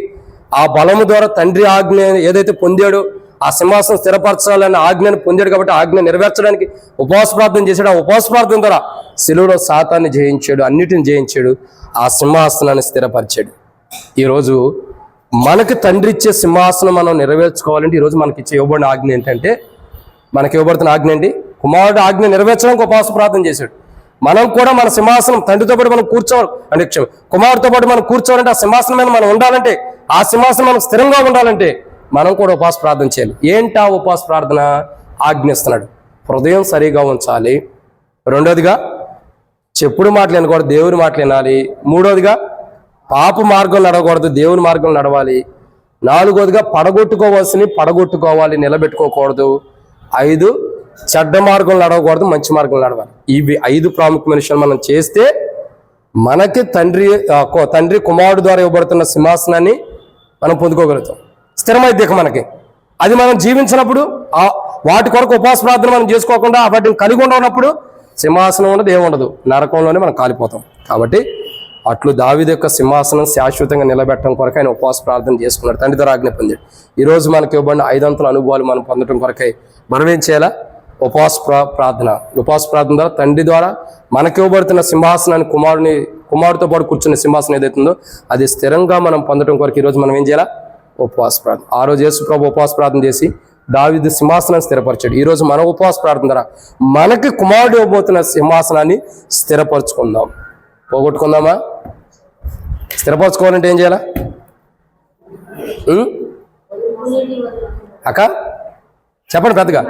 ఆ బలము ద్వారా తండ్రి ఆజ్ఞ ఏదైతే పొందాడో ఆ సింహాసనం స్థిరపరచాలని ఆజ్ఞను పొందాడు. కాబట్టి ఆజ్ఞ నెరవేర్చడానికి ఉపవాస ప్రార్థన చేశాడు. ఆ ఉపవాస ప్రార్థన ద్వారా సిలువలో సాతాన్ని జయించాడు, అన్నిటిని జయించాడు, ఆ సింహాసనాన్ని స్థిరపరిచాడు. ఈరోజు మనకి తండ్రి ఇచ్చే సింహాసనం మనం నెరవేర్చుకోవాలంటే ఈరోజు మనకి ఇవ్వబడిన ఆజ్ఞ ఏంటంటే, మనకి ఇవ్వబడుతున్న ఆజ్ఞ ఏంటి? కుమారుడు ఆజ్ఞ నెరవేర్చడానికి ఉపవాస ప్రార్థన చేశాడు. మనం కూడా మన సింహాసనం తండ్రితో పాటు మనం కూర్చోవాలి అంటే కుమారుడితో పాటు మనం కూర్చోవాలంటే ఆ సింహాసనం మీద మనం ఉండాలంటే, ఆ సింహాసనం మనం స్థిరంగా ఉండాలంటే మనం కూడా ఉపవాస ప్రార్థన చేయాలి. ఏంటి ఆ ఉపవాస ప్రార్థన? ఆజ్ఞిస్తున్నాడు. హృదయం సరిగా ఉంచాలి. రెండోదిగా చెప్పుడు మాటలు వినకూడదు, దేవుని మాటలు వినాలి. మూడోదిగా పాప మార్గం నడవకూడదు, దేవుని మార్గం నడవాలి. నాలుగోదిగా పడగొట్టుకోవాలి, నిలబెట్టుకోకూడదు. 5 చెడ్డ మార్గం నడవకూడదు, మంచి మార్గం నడవాలి. ఇవి 5 ప్రాముఖ్యమైన విషయాలు మనం చేస్తే మనకి తండ్రి కుమారుడు ద్వారా ఇవ్వబడుతున్న సింహాసనాన్ని మనం పొందుకోగలుగుతాం. స్థిరమైద్ది మనకి. అది మనం జీవించినప్పుడు వాటి కొరకు ఉపవాస ప్రార్థన మనం చేసుకోకుండా వాటిని కలిగి ఉండనప్పుడు సింహాసనం ఉండదు, ఏముండదు, నరకంలోనే మనం కాలిపోతాం. కాబట్టి అట్లు దావీదు యొక్క సింహాసనం శాశ్వతంగా నిలబెట్టడం కొరకు ఆయన ఉపవాస ప్రార్థన చేసుకున్నాడు, తండ్రి ద్వారా ఆజ్ఞ పొందాడు. ఈరోజు మనకి ఇవ్వబడిన 5 అంతల అనుభవాలు మనం పొందడం కొరకై మనం ఏం చేయాలా? ఉపవాస ప్రార్థన ద్వారా తండ్రి ద్వారా మనకి ఇవ్వబడుతున్న సింహాసనాన్ని కుమారుడితో పాటు కూర్చున్న సింహాసనం ఏదైతుందో అది స్థిరంగా మనం పొందడం కొరకు ఈరోజు మనం ఏం చేయాలా? ఉపవాస ప్రార్థన. ఆ రోజు యేసు ప్రభు ఉపవాస ప్రార్థన చేసి దావీదు సింహాసనాన్ని స్థిరపరిచాడు. ఈరోజు మన ఉపవాస ప్రార్థన ద్వారా మనకి కుమారుడు ఇవ్వబోతున్న సింహాసనాన్ని స్థిరపరచుకుందాం. పోగొట్టుకుందామా? స్థిరపరచుకోవాలంటే ఏం చేయాలా అక్క? చెప్పండి పెద్దగా.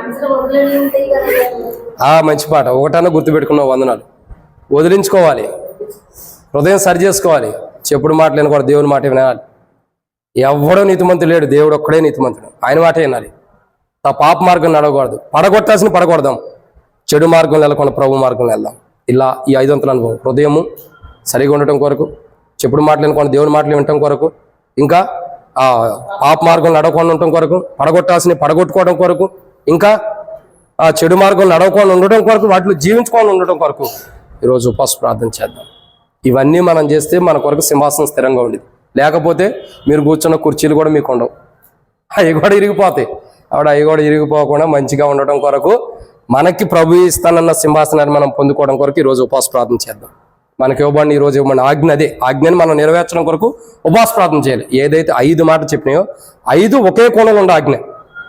మంచి పాట. ఒకటన్నా గుర్తుపెట్టుకున్నావు, వందనాలు. వదిలించుకోవాలి, హృదయం సరి చేసుకోవాలి, చెప్పుడు మాటలు వినకూడదు, దేవుని మాట వినాలి. ఎవడో నీతిమంతుడు లేడు, దేవుడు ఒక్కడే నీతిమంతుడు, ఆయన మాట వినాలి. పాప మార్గం నడవకూడదు, పడగొట్టాల్సిన పడగొడదాం, చెడు మార్గం వెళ్ళకుండా ప్రభు మార్గం వెళ్దాం. ఇలా ఈ 5 అంతల అనుభవం హృదయము సరిగా ఉండటం కొరకు, చెప్పుడు మాటలు వినకుండా దేవుని మాటలు వినటం కొరకు, ఇంకా పాప మార్గం నడవకుండా ఉండటం కొరకు, పడగొట్టాల్సిన పడగొట్టుకోవడం కొరకు, ఇంకా ఆ చెడు మార్గం నడవకుండా ఉండటం కొరకు, వాటిలో జీవించుకొని ఉండటం కొరకు ఈరోజు ఉపవాస ప్రార్థన చేద్దాం. ఇవన్నీ మనం చేస్తే మన కొరకు సింహాసనం స్థిరంగా ఉండేది. లేకపోతే మీరు కూర్చున్న కుర్చీలు కూడా మీకు ఉండవు, అవి కూడా ఇరిగిపోతాయి. అవి కూడా ఇరిగిపోకుండా మంచిగా ఉండటం కొరకు మనకి ప్రభు ఇస్తానన్న సింహాసనాన్ని మనం పొందుకోవడం కొరకు ఈరోజు ఉపవాస ప్రార్థన చేద్దాం. మనకి ఇవ్వబడిన ఈరోజు ఇవ్వబడిన ఆజ్ఞ అదే. ఆజ్ఞని మనం నెరవేర్చడం కొరకు ఉపవాస ప్రార్థన చేయాలి. ఏదైతే 5 మాటలు చెప్పినాయో 5 ఒకే కోణంలో ఉండే ఆజ్ఞ.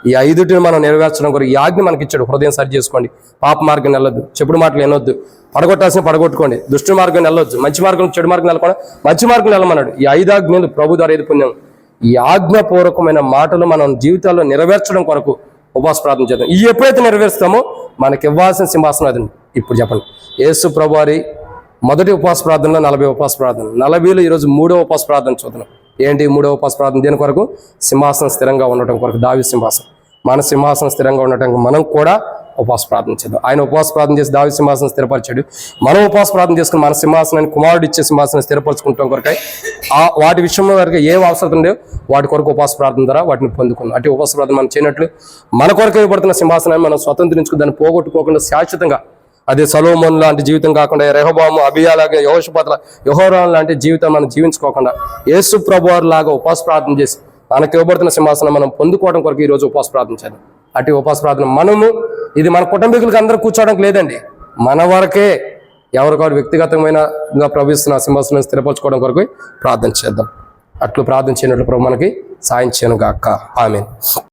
ఈ 5టిని మనం నెరవేర్చడం కొరకు ఈ ఆజ్ఞ మనకి ఇచ్చాడు. హృదయం సరి చేసుకోండి, పాప మార్గం వెళ్ళొద్దు, చెప్పుడు మాటలు వినొద్దు, పడగొట్టాల్సిన పడగొట్టుకోండి, దుష్టి మార్గం వెళ్ళొద్దు, మంచి మార్గం చెడు మార్గం వెళ్ళకుండా మంచి మార్గం వెళ్ళమన్నాడు. ఈ 5 ఆజ్ఞలు ప్రభు ద్వారా ఏది పొందాం. ఈ ఆజ్ఞాపూర్వకమైన మాటలు మనం జీవితాల్లో నెరవేర్చడం కొరకు ఉపవాస ప్రార్థన చేద్దాం. ఈ ఎప్పుడైతే నెరవేరుస్తామో మనకి ఇవ్వాల్సిన సింహాసనం అది. ఇప్పుడు చెప్పండి, యేసు ప్రభు వారి మొదటి ఉపవాస ప్రార్థనలో 40 ఉపవాస ప్రార్థన, 40లో ఈరోజు 3వ ఉపవాస ప్రార్థన చూద్దాం. ఏంటి 3వ ఉపవాస ప్రార్థన? దేని కొరకు? సింహాసనం స్థిరంగా ఉండటం కొరకు. దావీదు సింహాసనం, మన సింహాసనం స్థిరంగా ఉండటానికి మనం కూడా ఉపవాస ప్రార్థన చేద్దాం. ఆయన ఉపవాస ప్రార్థన చేసి దావీదు సింహాసనం స్థిరపరిచాడు. మనం ఉపవాస ప్రార్థన చేసుకుని మన సింహాసనాన్ని కుమారుడు ఇచ్చే సింహాసనం స్థిరపరచుకుంటాం కొరకై వాటి విషయంలో వరకు ఏం అవసరం ఉండే వాటి కొరకు ఉపవాస ప్రార్థన ద్వారా వాటిని పొందుకున్నాం. అంటే ఉపవాస ప్రార్థన మనం చేయనట్లు మన కొరకు ఇవ్వబడుతున్న సింహాసనాన్ని మనం స్వతంత్రించుకుని దాన్ని పోగొట్టుకోకుండా శాశ్వతంగా, అదే సొలొమోను లాంటి జీవితం కాకుండా, రెహబాము, అబియా లాగా, యెహోషాపాతు, యెహోరాము లాంటి జీవితం మనం జీవించుకోకుండా యేసు ప్రభువారి లాగా ఉపవాస ప్రార్థన చేసి మనకు ఇవ్వబడుతున్న సింహాసనం మనం పొందుకోవడం కొరకు ఈరోజు ఉపవాస ప్రార్థన చేద్దాం. అటు ఉపవాస ప్రార్థన మనము ఇది మన కుటుంబీకులకి అందరూ కూర్చోవడానికి లేదండి, మన వరకే ఎవరికారు వ్యక్తిగతమైన ప్రవహిస్తున్న సింహాసనం స్థిరపరచుకోవడం కొరకు ప్రార్థన చేద్దాం. అట్లు ప్రార్థన చేయనట్లు ప్రభు మనకి సాయం చేయను గాక. ఆమేన్.